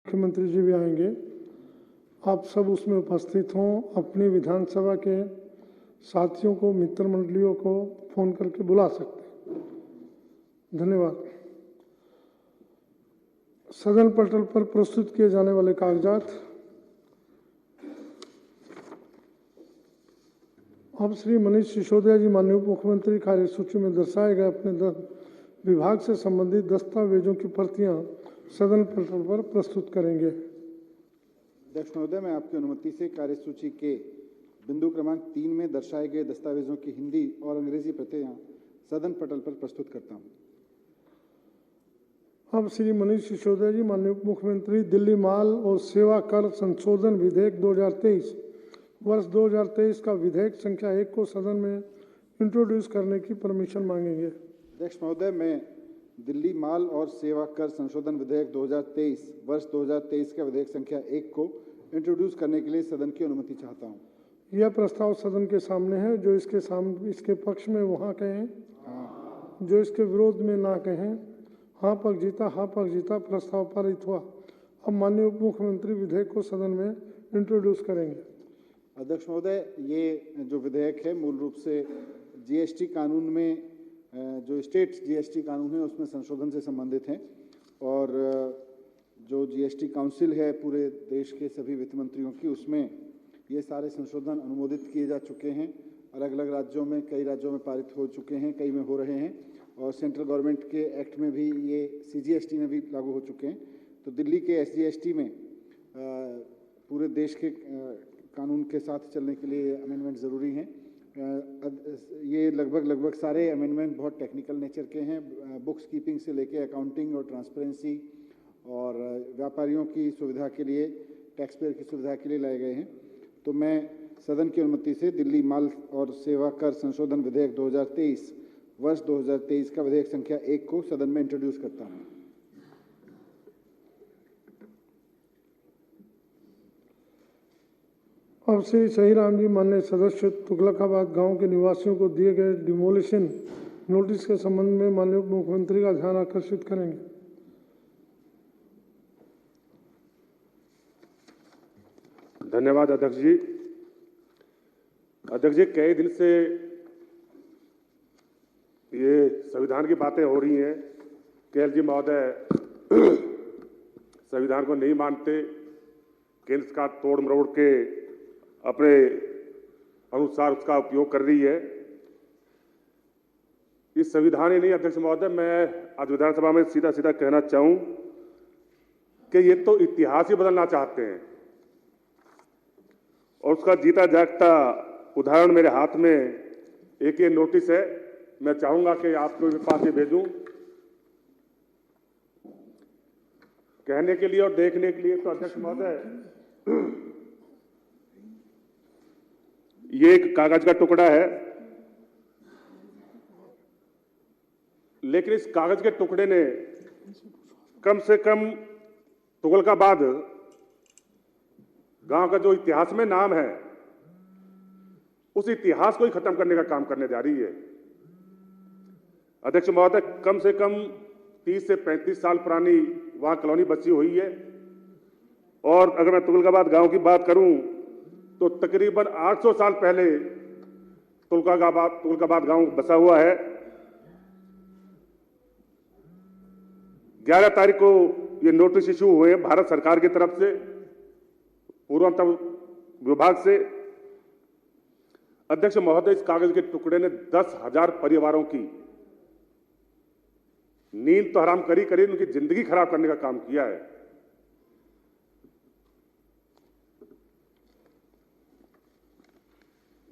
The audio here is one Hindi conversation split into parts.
मुख्यमंत्री जी भी आएंगे, आप सब उसमें उपस्थित हों। अपनी विधानसभा के साथियों को, मित्र मंडलियों को फोन करके बुला सकते हैं। धन्यवाद। सदन पटल पर प्रस्तुत किए जाने वाले कागजात। अब श्री मनीष सिसोदिया जी माननीय उप मुख्यमंत्री कार्यसूची में दर्शाए गए अपने विभाग से संबंधित दस्तावेजों की प्रतियां सदन पटल पर प्रस्तुत करेंगे। अध्यक्ष महोदय, मैं आपकी अनुमति से कार्यसूची के बिंदु क्रमांक 3 में दर्शाए गए दस्तावेजों की हिंदी और अंग्रेजी प्रतियां सदन पटल पर प्रस्तुत करता हूं। अब श्री मनीष सिसोदिया जी माननीय उप मुख्यमंत्री दिल्ली माल और सेवा कर संशोधन विधेयक 2023 वर्ष 2023 का विधेयक संख्या 1 को सदन में इंट्रोड्यूस करने की परमिशन मांगेंगे। अध्यक्ष महोदय, मैं दिल्ली माल और सेवा कर संशोधन विधेयक 2023 वर्ष 2023 का विधेयक संख्या 1 को इंट्रोड्यूस करने के लिए सदन की अनुमति चाहता हूं। यह प्रस्ताव सदन के सामने है। जो इसके पक्ष में वहाँ कहें, जो इसके विरोध में ना कहें। हाँ पक्ष जीता, प्रस्ताव पारित हुआ। अब माननीय उप मुख्यमंत्री विधेयक को सदन में इंट्रोड्यूस करेंगे। अध्यक्ष महोदय, ये जो विधेयक है मूल रूप से जीएसटी कानून में जो स्टेट जीएसटी कानून है उसमें संशोधन से संबंधित हैं और जो जीएसटी काउंसिल है पूरे देश के सभी वित्त मंत्रियों की, उसमें ये सारे संशोधन अनुमोदित किए जा चुके हैं। अलग अलग राज्यों में, कई राज्यों में पारित हो चुके हैं, कई में हो रहे हैं और सेंट्रल गवर्नमेंट के एक्ट में भी ये सीजीएसटी में भी लागू हो चुके हैं। तो दिल्ली के एसजीएसटी में पूरे देश के कानून के साथ चलने के लिए अमेंडमेंट ज़रूरी हैं। ये लगभग सारे अमेंडमेंट बहुत टेक्निकल नेचर के हैं। बुक्स कीपिंग से लेके अकाउंटिंग और ट्रांसपेरेंसी और व्यापारियों की सुविधा के लिए, टैक्स पेयर की सुविधा के लिए लाए गए हैं। तो मैं सदन की अनुमति से दिल्ली माल और सेवा कर संशोधन विधेयक 2023 वर्ष 2023 का विधेयक संख्या 1 को सदन में इंट्रोड्यूस करता हूँ। अब श्री सहीराम जी माननीय सदस्य तुगलकाबाद गांव के निवासियों को दिए गए डिमोलिशन नोटिस के संबंध में माननीय उप मुख्यमंत्री का ध्यान आकर्षित करेंगे। धन्यवाद अध्यक्ष जी। अध्यक्ष जी, कई दिन से ये संविधान की बातें हो रही हैं। केएल जी महोदय संविधान को नहीं मानते, केंद्र का तोड़ मरोड़ के अपने अनुसार उसका उपयोग कर रही है। ये संविधान ही नहीं अध्यक्ष महोदय, मैं आज विधानसभा में सीधा सीधा कहना चाहूं कि ये तो इतिहास ही बदलना चाहते हैं और उसका जीता जागता उदाहरण मेरे हाथ में एक ये नोटिस है। मैं चाहूंगा कि आपको भी पास ही भेजूं कहने के लिए और देखने के लिए। तो अध्यक्ष महोदय, ये एक कागज का टुकड़ा है, लेकिन इस कागज के टुकड़े ने कम से कम तुगलकाबाद गांव का जो इतिहास में नाम है, उस इतिहास को ही खत्म करने का काम करने जा रही है। अध्यक्ष महोदय, कम से कम 30 से 35 साल पुरानी वहां कॉलोनी बची हुई है और अगर मैं तुगलकाबाद गांव की बात करूं तो तकरीबन 800 साल पहले तुगलकाबाद गांव बसा हुआ है। 11 तारीख को ये नोटिस इशू हुए हैं भारत सरकार की तरफ से, पूर्वोत्तर विभाग से। अध्यक्ष महोदय, इस कागज के टुकड़े ने 10,000 परिवारों की नींद तो हराम करी, उनकी जिंदगी खराब करने का काम किया है।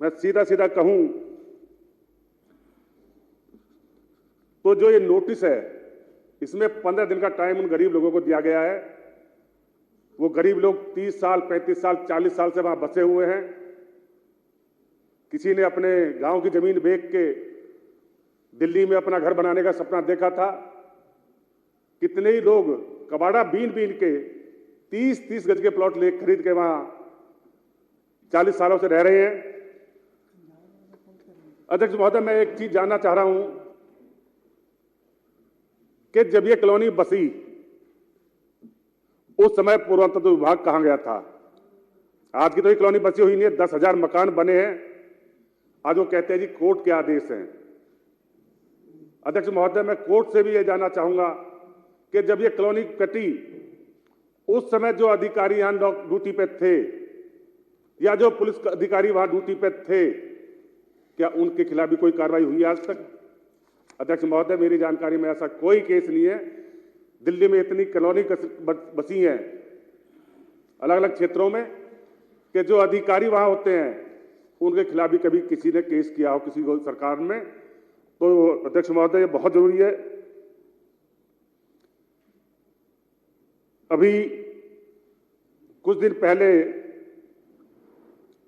मैं सीधा सीधा कहूं तो जो ये नोटिस है, इसमें 15 दिन का टाइम उन गरीब लोगों को दिया गया है। वो गरीब लोग 30 साल, 35 साल, 40 साल से वहां बसे हुए हैं। किसी ने अपने गांव की जमीन बेच के दिल्ली में अपना घर बनाने का सपना देखा था। कितने ही लोग कबाड़ा बीन बीन के 30-30 गज के प्लॉट ले खरीद के वहां 40 सालों से रह रहे हैं। अध्यक्ष महोदय, मैं एक चीज जानना चाह रहा हूं कि जब ये कॉलोनी बसी उस समय पुरातत्व विभाग कहां गया था? आज की तो ये कॉलोनी बची हुई नहीं है, 10,000 मकान बने हैं। आज वो कहते हैं जी कोर्ट के आदेश हैं। अध्यक्ष महोदय, मैं कोर्ट से भी ये जानना चाहूंगा कि जब ये कॉलोनी कटी उस समय जो अधिकारी यहां ड्यूटी पे थे या जो पुलिस अधिकारी वहां ड्यूटी पे थे, क्या उनके खिलाफ भी कोई कार्रवाई हुई आज तक? अध्यक्ष महोदय, मेरी जानकारी में ऐसा कोई केस नहीं है। दिल्ली में इतनी कॉलोनी बसी हैं अलग अलग क्षेत्रों में कि जो अधिकारी वहां होते हैं उनके खिलाफ भी कभी किसी ने केस किया हो किसी को सरकार में। तो अध्यक्ष महोदय, ये बहुत जरूरी है। अभी कुछ दिन पहले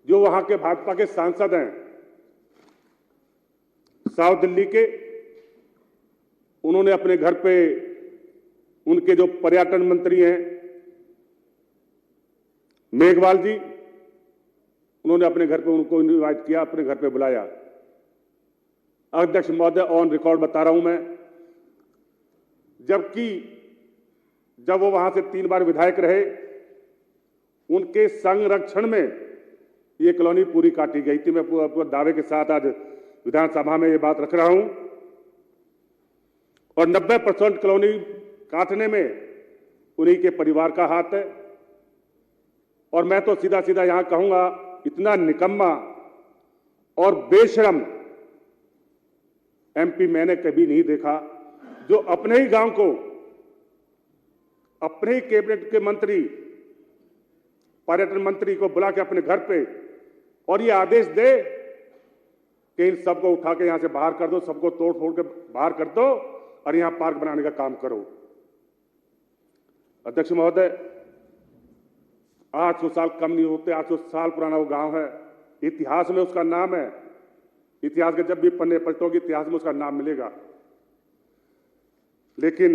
जो वहां के भाजपा के सांसद हैं साउथ दिल्ली के, उन्होंने अपने घर पे उनके जो पर्यटन मंत्री हैं मेघवाल जी, उन्होंने अपने घर पे उनको इनवाइट किया, अपने घर पे बुलाया। अध्यक्ष महोदय, ऑन रिकॉर्ड बता रहा हूं मैं, जबकि जब वो वहां से 3 बार विधायक रहे, उनके संरक्षण में ये कॉलोनी पूरी काटी गई थी। मैं पूरा दावे के साथ आज विधानसभा में ये बात रख रहा हूं। और 90% कॉलोनी काटने में उन्हीं के परिवार का हाथ है। और मैं तो सीधा सीधा यहां कहूंगा, इतना निकम्मा और बेशरम एमपी मैंने कभी नहीं देखा, जो अपने ही गांव को, अपने ही कैबिनेट के मंत्री, पर्यटन मंत्री को बुला के अपने घर पे और ये आदेश दे कि इन सबको उठा के यहां से बाहर कर दो, सबको तोड़ फोड़ के बाहर कर दो और यहां पार्क बनाने का काम करो। अध्यक्ष महोदय, 800 साल कम नहीं होते, 800 साल पुराना वो गांव है। इतिहास में उसका नाम है। इतिहास के जब भी पन्ने पलटोगे इतिहास में उसका नाम मिलेगा। लेकिन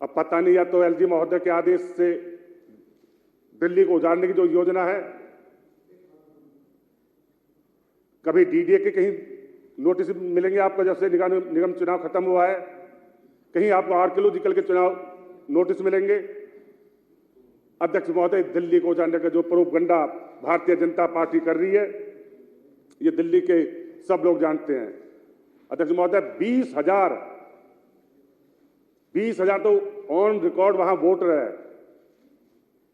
अब पता नहीं, या तो एलजी महोदय के आदेश से दिल्ली को उजाड़ने की जो योजना है, कभी डीडीए के कहीं नोटिस मिलेंगे आपको जब से निगम चुनाव खत्म हुआ है, कहीं आपको आर्कियोलॉजिकल के चुनाव नोटिस मिलेंगे। अध्यक्ष महोदय, दिल्ली को उजाड़ने का जो प्रोपगंडा भारतीय जनता पार्टी कर रही है, ये दिल्ली के सब लोग जानते हैं। अध्यक्ष महोदय, 20,000 तो ऑन रिकॉर्ड वहां वोटर है,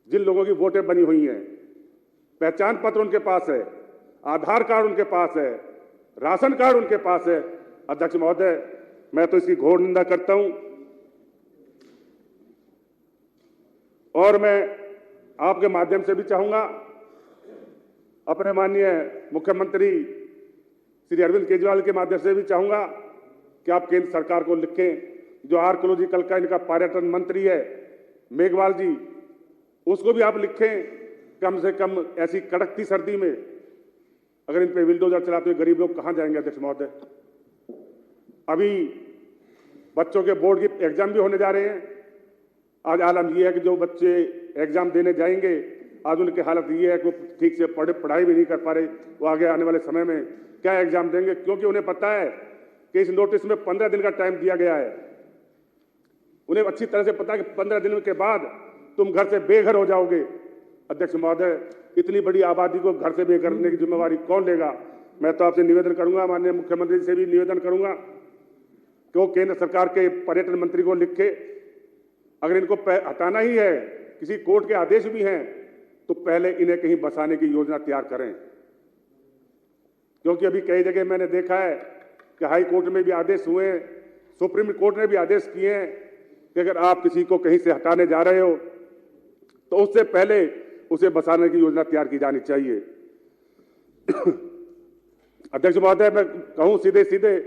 जिन लोगों की वोटें बनी हुई हैं, पहचान पत्र उनके पास है, आधार कार्ड उनके पास है, राशन कार्ड उनके पास है। अध्यक्ष महोदय, मैं तो इसकी घोर निंदा करता हूं। और मैं आपके माध्यम से भी चाहूंगा, अपने माननीय मुख्यमंत्री श्री अरविंद केजरीवाल के माध्यम से भी चाहूंगा कि आप केंद्र सरकार को लिखें, जो आर्कियोलॉजिकल का इनका पर्यटन मंत्री है मेघवाल जी, उसको भी आप लिखें, कम से कम ऐसी कड़कती सर्दी में अगर इन पे बिल्डोजर चलाते हुए गरीब लोग कहां जाएंगे? अध्यक्ष महोदय, अभी बच्चों के बोर्ड की एग्जाम भी होने जा रहे हैं। आज आलम यह है कि जो बच्चे एग्जाम देने जाएंगे, आज उनकी हालत ये है कि वो ठीक से पढ़ाई भी नहीं कर पा रहे। वो आगे आने वाले समय में क्या एग्जाम देंगे? क्योंकि उन्हें पता है कि इस नोटिस में 15 दिन का टाइम दिया गया है। उन्हें अच्छी तरह से पता है कि 15 दिन के बाद तुम घर से बेघर हो जाओगे। अध्यक्ष महोदय, इतनी बड़ी आबादी को घर से बेघर करने की जिम्मेवारी कौन लेगा? मैं तो आपसे निवेदन करूंगा, माननीय मुख्यमंत्री से भी निवेदन करूंगा कि वो केंद्र सरकार के पर्यटन मंत्री को लिखे, अगर इनको हटाना ही है, किसी कोर्ट के आदेश भी हैं, तो पहले इन्हें कहीं बसाने की योजना तैयार करें। क्योंकि अभी कई जगह मैंने देखा है कि हाई कोर्ट में भी आदेश हुए हैं, सुप्रीम कोर्ट ने भी आदेश किए हैं कि अगर आप किसी को कहीं से हटाने जा रहे हो तो उससे पहले उसे बसाने की योजना तैयार की जानी चाहिए। अध्यक्ष महोदय, मैं कहूं सीधे सीधे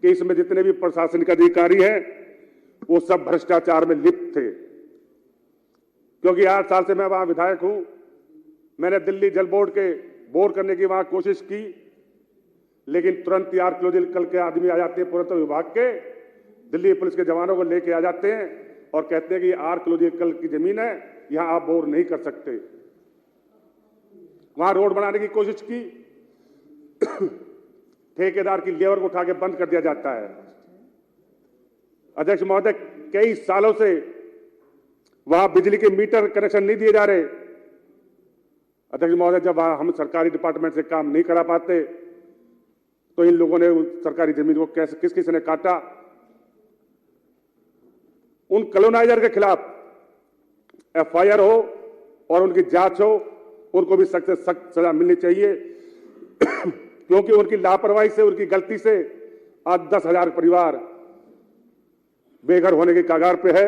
कि इसमें जितने भी प्रशासनिक अधिकारी हैं वो सब भ्रष्टाचार में लिप्त थे। क्योंकि 8 साल से मैं वहां विधायक हूं, मैंने दिल्ली जल बोर्ड के बोर करने की वहां कोशिश की, लेकिन तुरंत ही आर्कियोलॉजिकल के आदमी आ जाते हैं, पुरातत्व विभाग के, दिल्ली पुलिस के जवानों को लेके आ जाते हैं और कहते हैं कि ये आर्कियोलॉजिकल की जमीन है, यहां आप बोर नहीं कर सकते। वहां रोड बनाने की कोशिश की, ठेकेदार की लेबर को उठा के बंद कर दिया जाता है। अध्यक्ष महोदय, कई सालों से वहां बिजली के मीटर कनेक्शन नहीं दिए जा रहे। अध्यक्ष महोदय, जब हम सरकारी डिपार्टमेंट से काम नहीं करा पाते तो इन लोगों ने उस सरकारी जमीन को किस किस ने काटा। उन कॉलोनाइजर के खिलाफ एफआईआर हो और उनकी जांच हो, उनको भी सख्त से सख्त सजा मिलनी चाहिए क्योंकि उनकी लापरवाही से, उनकी गलती से आज 10,000 परिवार बेघर होने के कगार पे है।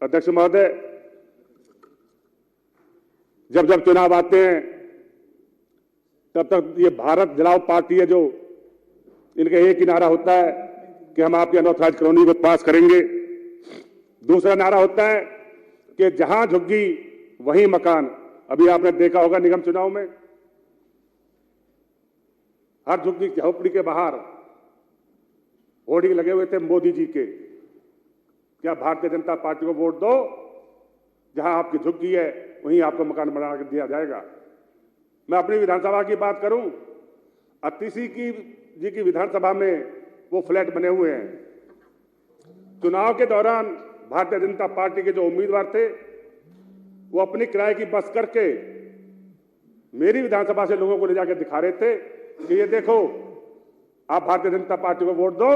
अध्यक्ष महोदय, जब जब चुनाव आते हैं तब तक ये भारत जलाओ पार्टी है, जो इनका एक ही नारा होता है कि हम आपके अनऑथराइज कॉलोनी को पास करेंगे। दूसरा नारा होता है कि जहां झुग्गी वहीं मकान। अभी आपने देखा होगा निगम चुनाव में हर झुग्गी झोपड़ी के बाहर होर्डिंग लगे हुए थे मोदी जी के, क्या भारतीय जनता पार्टी को वोट दो, जहां आपकी झुग्गी है वहीं आपको मकान बना के दिया जाएगा। मैं अपनी विधानसभा की बात करूं, अतिशी जी की विधानसभा में वो फ्लैट बने हुए हैं। चुनाव के दौरान भारतीय जनता पार्टी के जो उम्मीदवार थे वो अपनी किराए की बस करके मेरी विधानसभा से लोगों को ले जाकर दिखा रहे थे कि ये देखो, आप भारतीय जनता पार्टी को वोट दो,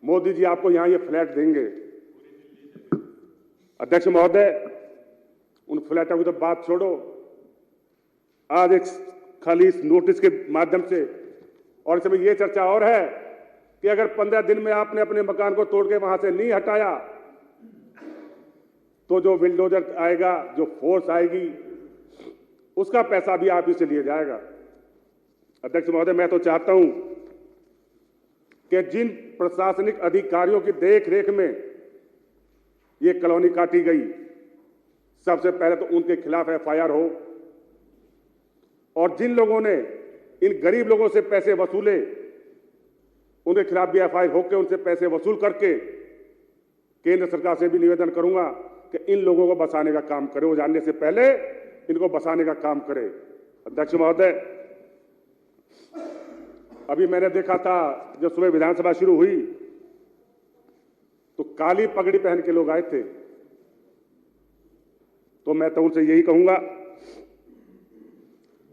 मोदी जी आपको यहां ये फ्लैट देंगे। अध्यक्ष महोदय, उन फ्लैटों की तो बात छोड़ो, आज एक खाली इस नोटिस के माध्यम से और इसमें यह चर्चा और है कि अगर 15 दिन में आपने अपने मकान को तोड़ के वहां से नहीं हटाया तो जो बिल्डोजर आएगा, जो फोर्स आएगी, उसका पैसा भी आप ही से लिया जाएगा। अध्यक्ष महोदय, मैं तो चाहता हूं कि जिन प्रशासनिक अधिकारियों की देखरेख में ये कॉलोनी काटी गई, सबसे पहले तो उनके खिलाफ एफआईआर हो और जिन लोगों ने इन गरीब लोगों से पैसे वसूले उनके खिलाफ भी एफआईआर होकर उनसे पैसे वसूल करके केंद्र सरकार से भी निवेदन करूंगा कि इन लोगों को बसाने का काम करे, वो जानने से पहले इनको बसाने का काम करे। अध्यक्ष महोदय, अभी मैंने देखा था जब सुबह विधानसभा शुरू हुई तो काली पगड़ी पहन के लोग आए थे, तो मैं तो उनसे यही कहूंगा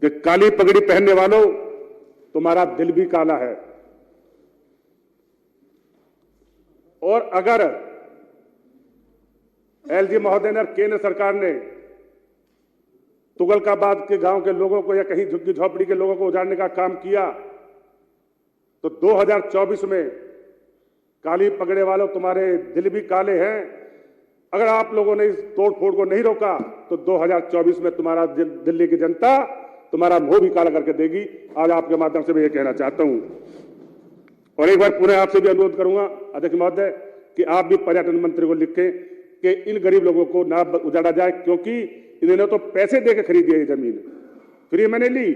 कि काली पगड़ी पहनने वालों, तुम्हारा दिल भी काला है। और अगर एलजी महोदय ने और केंद्र सरकार ने तुगलकाबाद के गांव के लोगों को या कहीं झुग्गी झोपड़ी के लोगों को उजाड़ने का काम किया तो 2024 में काली पगड़े वालों, तुम्हारे दिल भी काले हैं। अगर आप लोगों ने इस तोड़फोड़ को नहीं रोका तो 2024 में तुम्हारा दिल्ली की जनता तुम्हारा मुंह भी काला करके देगी। आज आपके माध्यम से मैं ये कहना चाहता हूं और एक बार पुनः आपसे भी अनुरोध करूंगा अध्यक्ष महोदय कि आप भी पर्यटन मंत्री को लिखें कि इन गरीब लोगों को ना उजाड़ा जाए, क्योंकि इन्होंने तो पैसे देकर खरीदी है ये जमीन, फ्री मैंने ली।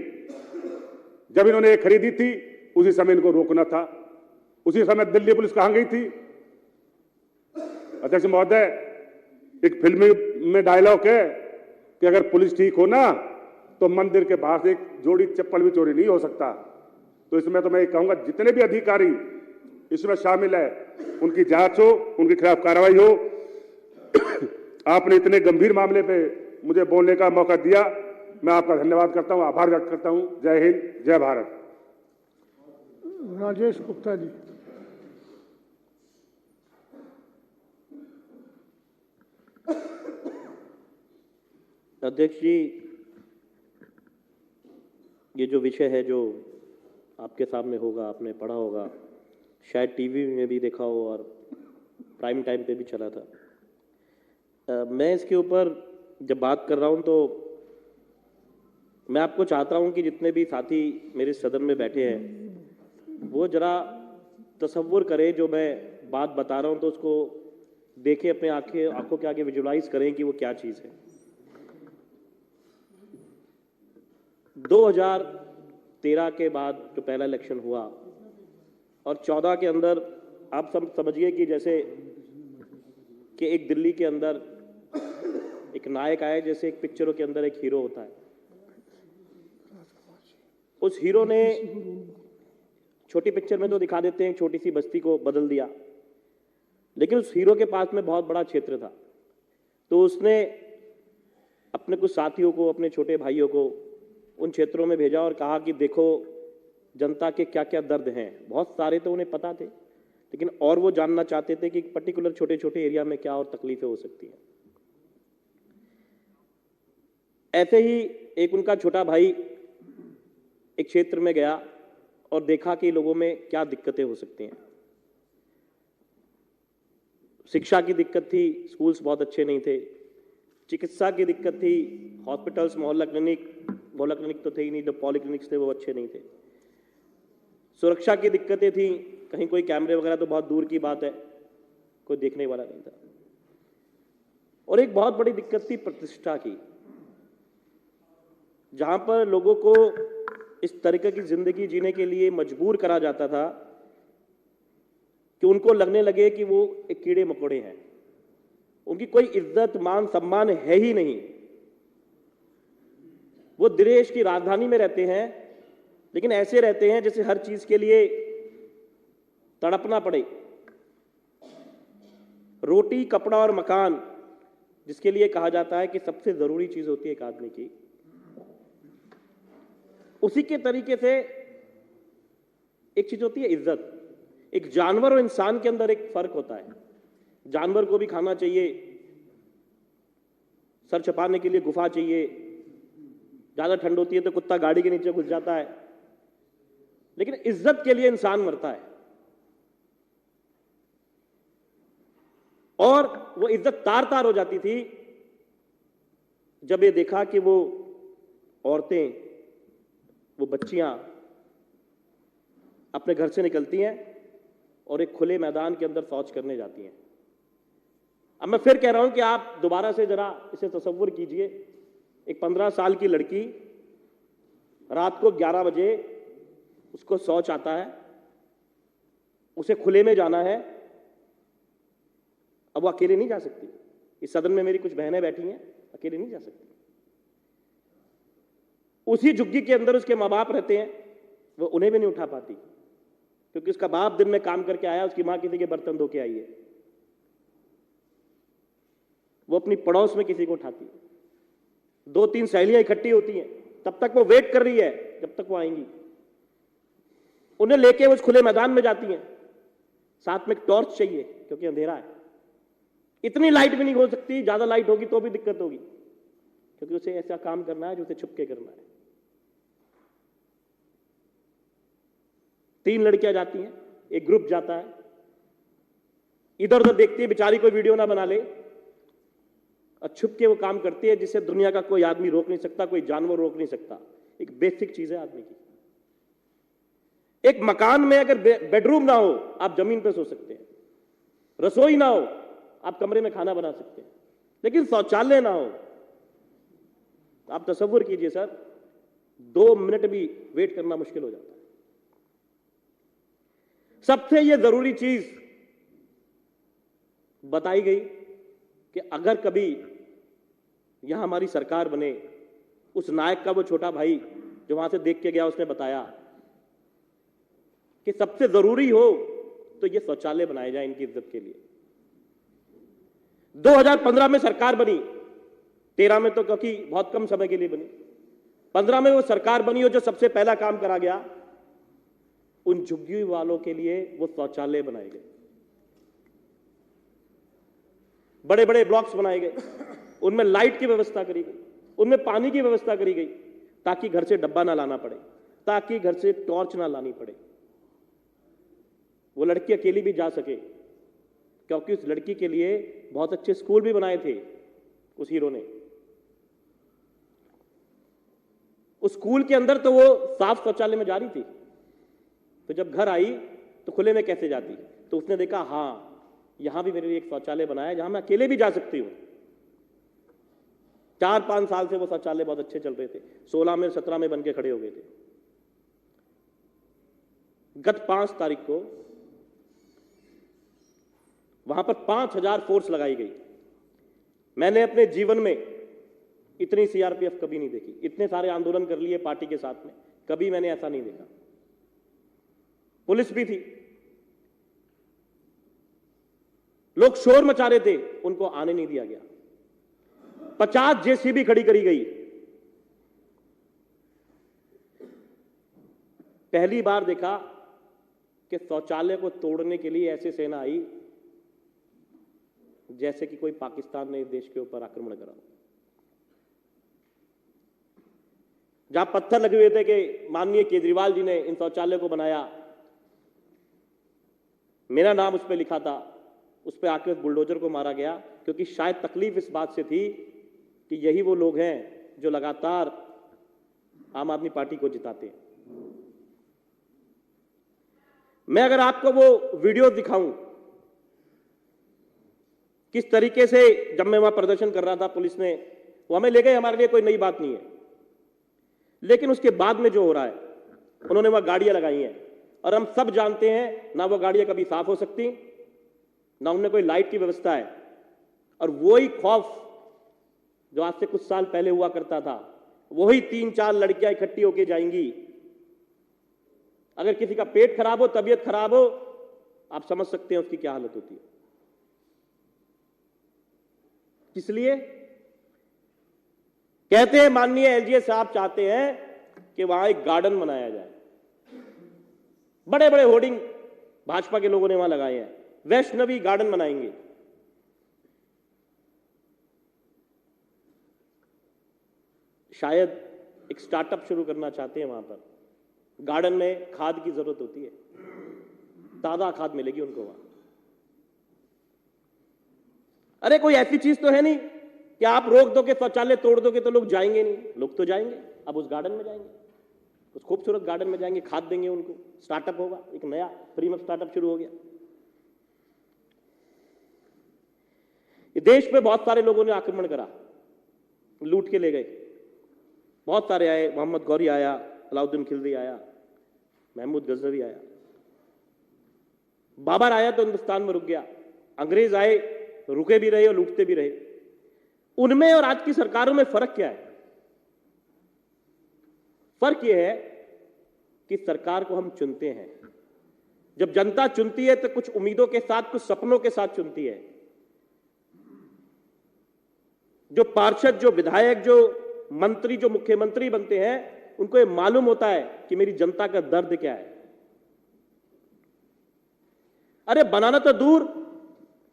जब इन्होंने ये खरीदी थी उसी समय इनको रोकना था, उसी समय दिल्ली पुलिस कहां गई थी? अध्यक्ष महोदय, एक फिल्म में डायलॉग है कि अगर पुलिस ठीक हो ना तो मंदिर के बाहर से एक जोड़ी चप्पल भी चोरी नहीं हो सकता। तो इसमें तो मैं ये कहूंगा जितने भी अधिकारी इसमें शामिल है उनकी जांच हो, उनके खिलाफ कार्रवाई हो। आपने इतने गंभीर मामले पे मुझे बोलने का मौका दिया, मैं आपका धन्यवाद करता हूं, आभार व्यक्त करता हूं। जय हिंद, जय भारत। राजेश गुप्ता जी। अध्यक्ष जी, ये जो विषय है जो आपके सामने होगा, आपने पढ़ा होगा, शायद टीवी में भी देखा हो और प्राइम टाइम पे भी चला था। मैं इसके ऊपर जब बात कर रहा हूं तो मैं आपको चाहता हूं कि जितने भी साथी मेरे सदन में बैठे हैं वो जरा तसव्वुर करें, जो मैं बात बता रहा हूं तो उसको देखें, अपने आंखों के आगे विजुलाइज करें कि वो क्या चीज़ है। 2013 के बाद जो पहला इलेक्शन हुआ और 14 के अंदर आप सब समझिए कि जैसे कि एक दिल्ली के अंदर एक नायक आए, जैसे एक पिक्चरों के अंदर एक हीरो होता है। उस हीरो ने छोटी पिक्चर में तो दिखा देते हैं छोटी सी बस्ती को बदल दिया, लेकिन उस हीरो के पास में बहुत बड़ा क्षेत्र था, तो उसने अपने कुछ साथियों को, अपने छोटे भाइयों को उन क्षेत्रों में भेजा और कहा कि देखो जनता के क्या क्या दर्द हैं। बहुत सारे तो उन्हें पता थे, लेकिन और वो जानना चाहते थे कि पर्टिकुलर छोटे छोटे एरिया में क्या और तकलीफें हो सकती हैं। ऐसे ही एक उनका छोटा भाई एक क्षेत्र में गया और देखा कि लोगों में क्या दिक्कतें हो सकती हैं। शिक्षा की दिक्कत थी, स्कूल्स बहुत अच्छे नहीं थे, चिकित्सा की दिक्कत थी, हॉस्पिटल्स, मोहल्ला क्लिनिक तो थे ही नहीं, जो पॉलीक्लिनिक्स थे वो अच्छे नहीं थे। सुरक्षा की दिक्कतें थी, कहीं कोई कैमरे वगैरह तो बहुत दूर की बात है, कोई देखने वाला नहीं था। और एक बहुत बड़ी दिक्कत थी प्रतिष्ठा की, जहां पर लोगों को इस तरीके की जिंदगी जीने के लिए मजबूर करा जाता था कि उनको लगने लगे कि वो एक कीड़े मकोड़े हैं, उनकी कोई इज्जत मान सम्मान है ही नहीं। वो देश की राजधानी में रहते हैं, लेकिन ऐसे रहते हैं जैसे हर चीज के लिए तड़पना पड़े। रोटी, कपड़ा और मकान, जिसके लिए कहा जाता है कि सबसे जरूरी चीज होती है एक आदमी की, उसी के तरीके से एक चीज होती है इज्जत। एक जानवर और इंसान के अंदर एक फर्क होता है। जानवर को भी खाना चाहिए, सर छुपाने के लिए गुफा चाहिए, ज्यादा ठंड होती है तो कुत्ता गाड़ी के नीचे घुस जाता है, लेकिन इज्जत के लिए इंसान मरता है। और वो इज्जत तार तार हो जाती थी जब ये देखा कि वो औरतें, वो बच्चियां अपने घर से निकलती हैं और एक खुले मैदान के अंदर शौच करने जाती हैं। अब मैं फिर कह रहा हूं कि आप दोबारा से जरा इसे तसव्वुर कीजिए, एक 15 साल की लड़की रात को 11 बजे उसको शौच आता है, उसे खुले में जाना है। अब वो अकेले नहीं जा सकती। इस सदन में मेरी कुछ बहनें बैठी हैं, अकेले नहीं जा सकती। उसी झुग्गी के अंदर उसके माँ बाप रहते हैं, वो उन्हें भी नहीं उठा पाती, क्योंकि उसका बाप दिन में काम करके आया, उसकी मां किसी के बर्तन धो के आई है। वो अपनी पड़ोस में किसी को उठाती है, 2-3 सहेलियां इकट्ठी होती हैं, तब तक वो वेट कर रही है जब तक वो आएंगी। उन्हें लेके वो उस खुले मैदान में जाती हैं, साथ में एक टॉर्च चाहिए क्योंकि अंधेरा है। इतनी लाइट भी नहीं हो सकती, ज्यादा लाइट होगी तो भी दिक्कत होगी, क्योंकि उसे ऐसा काम करना है जो उसे छुप के करना है। 3 लड़कियां जाती हैं, एक ग्रुप जाता है, इधर उधर देखती है बेचारी कोई वीडियो ना बना ले, और छुप के वो काम करती है जिसे दुनिया का कोई आदमी रोक नहीं सकता, कोई जानवर रोक नहीं सकता। एक बेसिक चीज है आदमी की। एक मकान में अगर बेडरूम ना हो, आप जमीन पर सो सकते हैं, रसोई ना हो, आप कमरे में खाना बना सकते हैं, लेकिन शौचालय ना हो, आप तसव्वुर कीजिए सर, 2 मिनट भी वेट करना मुश्किल हो जाता है। सबसे यह जरूरी चीज बताई गई कि अगर कभी यहां हमारी सरकार बने, उस नायक का वो छोटा भाई जो वहां से देख के गया, उसने बताया कि सबसे जरूरी हो तो ये शौचालय बनाए जाए इनकी इज्जत के लिए। 2015 में सरकार बनी, 13 में तो क्योंकि बहुत कम समय के लिए बनी, 15 में वो सरकार बनी और जो सबसे पहला काम करा गया, उन झुग्गी वालों के लिए वो शौचालय बनाए गए। बड़े बड़े ब्लॉक्स बनाए गए, उनमें लाइट की व्यवस्था करी गई, उनमें पानी की व्यवस्था करी गई, ताकि घर से डब्बा ना लाना पड़े, ताकि घर से टॉर्च ना लानी पड़े, वो लड़की अकेली भी जा सके। क्योंकि उस लड़की के लिए बहुत अच्छे स्कूल भी बनाए थे उस हीरो ने। उस स्कूल के अंदर तो वो साफ शौचालय में जा रही थी, तो जब घर आई तो खुले में कैसे जाती, तो उसने देखा हां यहां भी मेरे लिए एक शौचालय बनाया है जहां मैं अकेले भी जा सकती हूं। 4-5 साल से वो शौचालय बहुत अच्छे चल रहे थे, 16 में 17 में बनके खड़े हो गए थे। गत 5 तारीख को वहां पर 5000 फोर्स लगाई गई। मैंने अपने जीवन में इतनी सीआरपीएफ कभी नहीं देखी, इतने सारे आंदोलन कर लिए पार्टी के साथ में, कभी मैंने ऐसा नहीं देखा। पुलिस भी थी, लोग शोर मचा रहे थे, उनको आने नहीं दिया गया। 50 जेसीबी खड़ी करी गई। पहली बार देखा कि शौचालय को तोड़ने के लिए ऐसी सेना आई जैसे कि कोई पाकिस्तान ने इस देश के ऊपर आक्रमण करा। जहां पत्थर लगे हुए थे कि माननीय केजरीवाल जी ने इन शौचालय को बनाया, मेरा नाम उस पर लिखा था, उस पर आके बुलडोजर को मारा गया, क्योंकि शायद तकलीफ इस बात से थी कि यही वो लोग हैं जो लगातार आम आदमी पार्टी को जिताते हैं। मैं अगर आपको वो वीडियो दिखाऊं किस तरीके से, जब मैं वहां प्रदर्शन कर रहा था, पुलिस ने वो हमें ले गए, हमारे लिए कोई नई बात नहीं है, लेकिन उसके बाद में जो हो रहा है, उन्होंने वहां गाड़ियां लगाई हैं और हम सब जानते हैं ना वो गाड़ियां कभी साफ हो सकती, ना उनमें कोई लाइट की व्यवस्था है। और वही खौफ जो आज से कुछ साल पहले हुआ करता था, वही 3-4 लड़कियां इकट्ठी होकर जाएंगी। अगर किसी का पेट खराब हो, तबीयत खराब हो, आप समझ सकते हैं उसकी क्या हालत होती है। इसलिए कहते हैं माननीय एलजीएस साहब चाहते हैं कि वहां एक गार्डन बनाया जाए। बड़े बड़े होर्डिंग भाजपा के लोगों ने वहां लगाए हैं, वैष्णवी गार्डन बनाएंगे। शायद एक स्टार्टअप शुरू करना चाहते हैं वहां पर। गार्डन में खाद की जरूरत होती है, ताजा खाद मिलेगी उनको वहां। अरे कोई ऐसी चीज तो है नहीं कि आप रोक दो कि शौचालय तोड़ दोगे तो लोग जाएंगे नहीं, लोग तो जाएंगे। अब उस गार्डन में जाएंगे, उस खूबसूरत गार्डन में जाएंगे, खाद देंगे उनको, स्टार्टअप होगा, एक नया फ्री में स्टार्टअप शुरू हो गया। देश पे बहुत सारे लोगों ने आक्रमण करा, लूट के ले गए, बहुत सारे आए। मोहम्मद गौरी आया, अलाउद्दीन खिलजी आया, महमूद गजनवी आया, बाबर आया तो हिंदुस्तान में रुक गया, अंग्रेज आए, रुके भी रहे और लूटते भी रहे। उनमें और आज की सरकारों में फर्क क्या है? फर्क यह है कि सरकार को हम चुनते हैं। जब जनता चुनती है तो कुछ उम्मीदों के साथ, कुछ सपनों के साथ चुनती है। जो पार्षद, जो विधायक, जो मंत्री, जो मुख्यमंत्री बनते हैं, उनको ये मालूम होता है कि मेरी जनता का दर्द क्या है। अरे बनाना तो दूर,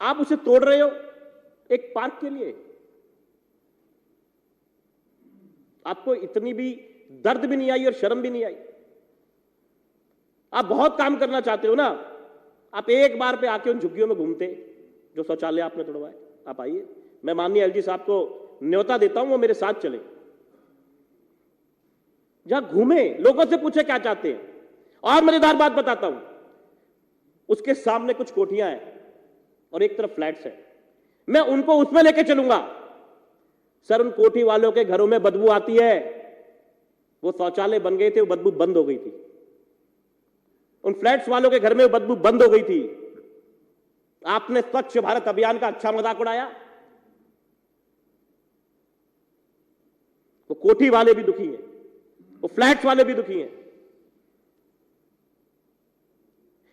आप उसे तोड़ रहे हो एक पार्क के लिए। आपको इतनी भी दर्द भी नहीं आई और शर्म भी नहीं आई। आप बहुत काम करना चाहते हो ना, आप एक बार पे आके उन झुग्गियों में घूमते जो शौचालय आपने तोड़वाए। आप आइए, मैं माननीय एलजी साहब को न्योता देता हूं, वो मेरे साथ चले, जहां घूमे, लोगों से पूछे क्या चाहते हैं। और मजेदार बात बताता हूं, उसके सामने कुछ कोठियां हैं और एक तरफ फ्लैट्स है, मैं उनको उसमें लेके चलूंगा। सर, उन कोठी वालों के घरों में बदबू आती है, वो शौचालय बन गए थे, वो बदबू बंद हो गई थी। उन फ्लैट्स वालों के घर में वो बदबू बंद हो गई थी। आपने स्वच्छ भारत अभियान का अच्छा मजाक उड़ाया, वो कोठी वाले भी दुखी हैं, वो फ्लैट्स वाले भी दुखी हैं।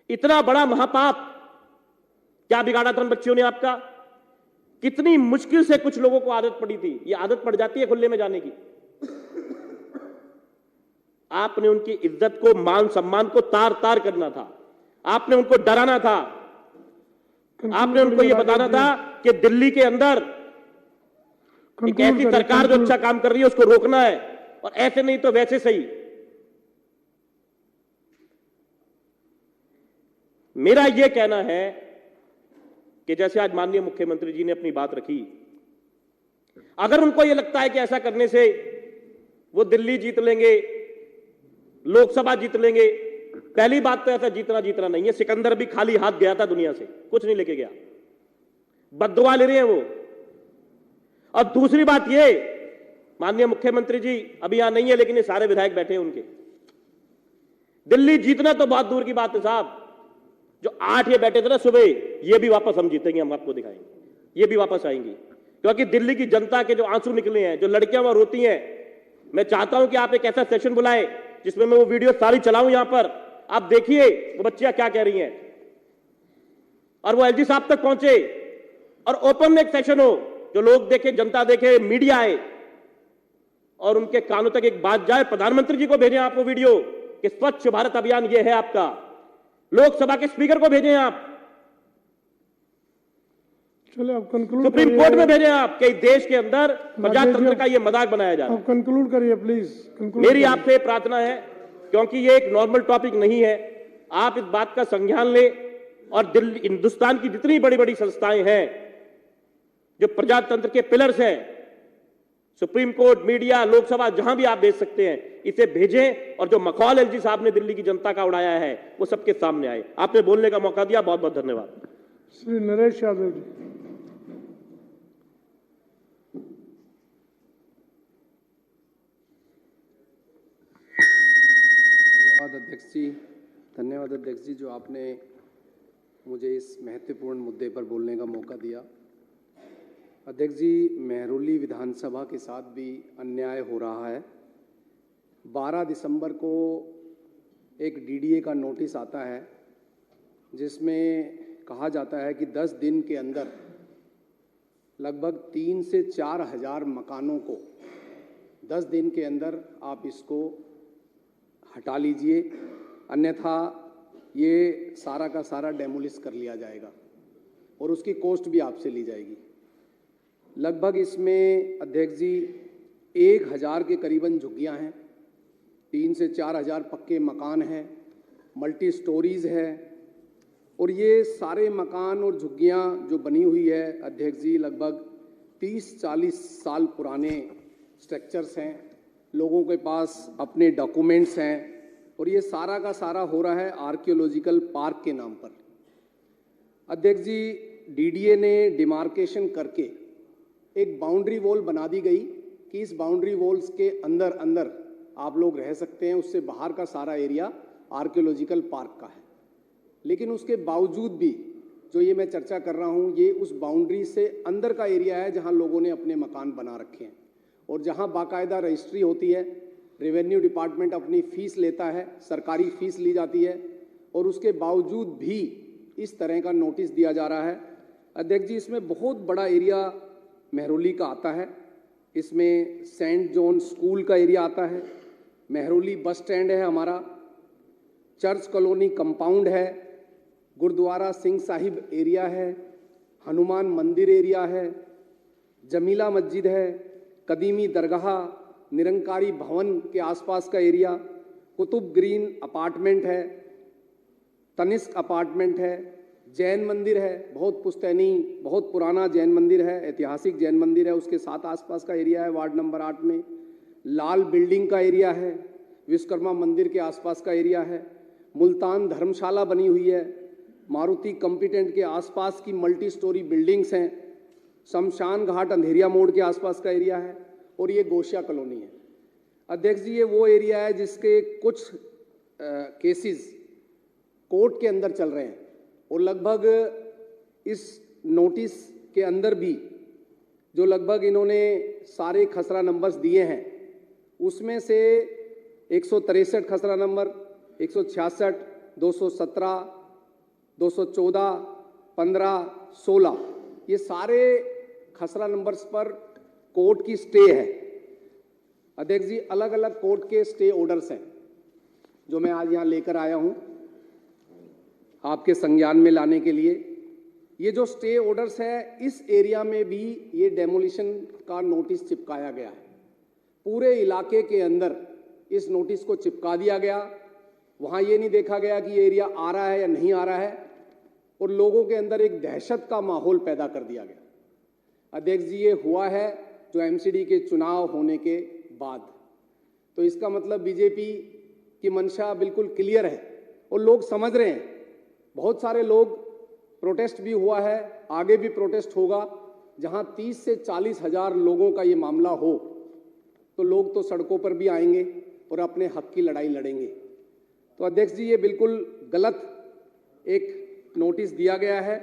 इतना बड़ा महापाप क्या बिगाड़ा था उन बच्चियों ने आपका? कितनी मुश्किल से कुछ लोगों को आदत पड़ी थी, ये आदत पड़ जाती है खुले में जाने की। आपने उनकी इज्जत को, मान सम्मान को तार तार करना था, आपने उनको डराना था, आपने उनको यह बताना था कि दिल्ली के अंदर एक ऐसी सरकार जो अच्छा काम कर रही है उसको रोकना है, और ऐसे नहीं तो वैसे सही। मेरा यह कहना है कि जैसे आज माननीय मुख्यमंत्री जी ने अपनी बात रखी, अगर उनको यह लगता है कि ऐसा करने से वो दिल्ली जीत लेंगे, लोकसभा जीत लेंगे, पहली बात तो ऐसा जीतना नहीं है। सिकंदर भी खाली हाथ गया था दुनिया से, कुछ नहीं लेके गया, बद्दुआ ले रहे हैं वो। और दूसरी बात ये, माननीय मुख्यमंत्री जी अभी यहां नहीं है, लेकिन ये सारे विधायक बैठे हैं उनके, दिल्ली जीतना तो बहुत दूर की बात है साहब। जो 8 ये बैठे थे ना सुबह, ये भी वापस हम जीतेंगे, हम आपको दिखाएंगे, ये भी वापस आएंगी। क्योंकि दिल्ली की जनता के जो आंसू निकले हैं, जो लड़कियां वहां रोती हैं, मैं चाहता हूं कि आप एक ऐसा सेशन बुलाएं जिसमें मैं वो वीडियो सारी चलाऊं यहां पर, आप देखिए वो बच्चियां क्या कह रही हैं, और वो एलजी साहब तक पहुंचे। और ओपन में एक सेशन हो, जो लोग देखे, जनता देखे, मीडिया आए और उनके कानों तक एक बात जाए। प्रधानमंत्री जी को भेजें आप वो वीडियो कि स्वच्छ भारत अभियान ये है आपका। लोकसभा के स्पीकर को भेजें आप, चलिए आप कंक्लूड सुप्रीम कोर्ट में भेजें आप कि देश के अंदर प्रजातंत्र का ये मजाक बनाया जा रहा है। आप कंक्लूड करिए प्लीज, कंक्लूड। मेरी आपसे प्रार्थना है, क्योंकि ये एक नॉर्मल टॉपिक नहीं है, आप इस बात का संज्ञान लें और दिल्ली, हिंदुस्तान की जितनी बड़ी बड़ी संस्थाएं हैं जो प्रजातंत्र के पिलर्स हैं, सुप्रीम कोर्ट, मीडिया, लोकसभा, जहां भी आप भेज सकते हैं, इसे भेजें और जो मखौल एलजी साहब ने दिल्ली की जनता का उड़ाया है वो सबके सामने आए। आपने बोलने का मौका दिया, बहुत बहुत धन्यवाद। श्री नरेश यादव जी। धन्यवाद अध्यक्ष जी, जो आपने मुझे इस महत्वपूर्ण मुद्दे पर बोलने का मौका दिया। अध्यक्ष जी, महरौली विधानसभा के साथ भी अन्याय हो रहा है। 12 दिसंबर को एक डीडीए का नोटिस आता है जिसमें कहा जाता है कि 10 दिन के अंदर लगभग 3 से 4 हज़ार मकानों को 10 दिन के अंदर आप इसको हटा लीजिए, अन्यथा ये सारा का सारा डेमोलिश कर लिया जाएगा और उसकी कॉस्ट भी आपसे ली जाएगी। लगभग इसमें अध्यक्ष जी 1000 के करीबन झुग्गियाँ हैं, 3 से 4 हज़ार पक्के मकान हैं, मल्टी स्टोरीज़ है, और ये सारे मकान और झुग्गियाँ जो बनी हुई है अध्यक्ष जी लगभग 30-40 साल पुराने स्ट्रक्चर्स हैं। लोगों के पास अपने डॉक्यूमेंट्स हैं और ये सारा का सारा हो रहा है आर्कियोलॉजिकल पार्क के नाम पर। अध्यक्ष जी, डीडीए ने डिमार्केशन करके एक बाउंड्री वॉल बना दी गई कि इस बाउंड्री वॉल्स के अंदर अंदर आप लोग रह सकते हैं, उससे बाहर का सारा एरिया आर्कियोलॉजिकल पार्क का है। लेकिन उसके बावजूद भी जो ये मैं चर्चा कर रहा हूँ, ये उस बाउंड्री से अंदर का एरिया है जहाँ लोगों ने अपने मकान बना रखे हैं और जहाँ बाकायदा रजिस्ट्री होती है, रेवेन्यू डिपार्टमेंट अपनी फ़ीस लेता है, सरकारी फ़ीस ली जाती है, और उसके बावजूद भी इस तरह का नोटिस दिया जा रहा है। अध्यक्ष जी, इसमें बहुत बड़ा एरिया महरौली का आता है। इसमें सेंट जॉन स्कूल का एरिया आता है, महरौली बस स्टैंड है हमारा, चर्च कॉलोनी कंपाउंड है, गुरुद्वारा सिंह साहिब एरिया है, हनुमान मंदिर एरिया है, जमीला मस्जिद है, कदीमी दरगाह, निरंकारी भवन के आसपास का एरिया, कुतुब ग्रीन अपार्टमेंट है, तनिष्क अपार्टमेंट है, जैन मंदिर है, बहुत पुश्तैनी बहुत पुराना जैन मंदिर है, ऐतिहासिक जैन मंदिर है, उसके साथ आसपास का एरिया है वार्ड नंबर 8 में, लाल बिल्डिंग का एरिया है, विश्वकर्मा मंदिर के आसपास का एरिया है, मुल्तान धर्मशाला बनी हुई है, मारुति कॉम्पिटेंट के आसपास की मल्टी स्टोरी बिल्डिंग्स हैं, शमशान घाट अंधेरिया मोड़ के आसपास का एरिया है, और ये गोशिया कॉलोनी है। अध्यक्ष जी, ये वो एरिया है जिसके कुछ केसेस कोर्ट के अंदर चल रहे हैं और लगभग इस नोटिस के अंदर भी जो लगभग इन्होंने सारे खसरा नंबर्स दिए हैं, उसमें से 163 खसरा नंबर, 166, 217, 214, 15, 16, ये सारे खसरा नंबर्स पर कोर्ट की स्टे है। अध्यक्ष जी, अलग अलग कोर्ट के स्टे ऑर्डर्स हैं जो मैं आज यहाँ लेकर आया हूँ आपके संज्ञान में लाने के लिए। ये जो स्टे ऑर्डर्स है, इस एरिया में भी ये डेमोलिशन का नोटिस चिपकाया गया है। पूरे इलाके के अंदर इस नोटिस को चिपका दिया गया। वहाँ ये नहीं देखा गया कि ये एरिया आ रहा है या नहीं आ रहा है, और लोगों के अंदर एक दहशत का माहौल पैदा कर दिया गया। अध्यक्ष जी, ये हुआ है जो एमसीडी के चुनाव होने के बाद। तो इसका मतलब बीजेपी की मंशा बिल्कुल क्लियर है और लोग समझ रहे हैं। बहुत सारे लोग, प्रोटेस्ट भी हुआ है, आगे भी प्रोटेस्ट होगा। जहां 30 से 40 हज़ार लोगों का ये मामला हो तो लोग तो सड़कों पर भी आएंगे और अपने हक की लड़ाई लड़ेंगे। तो अध्यक्ष जी, ये बिल्कुल गलत एक नोटिस दिया गया है।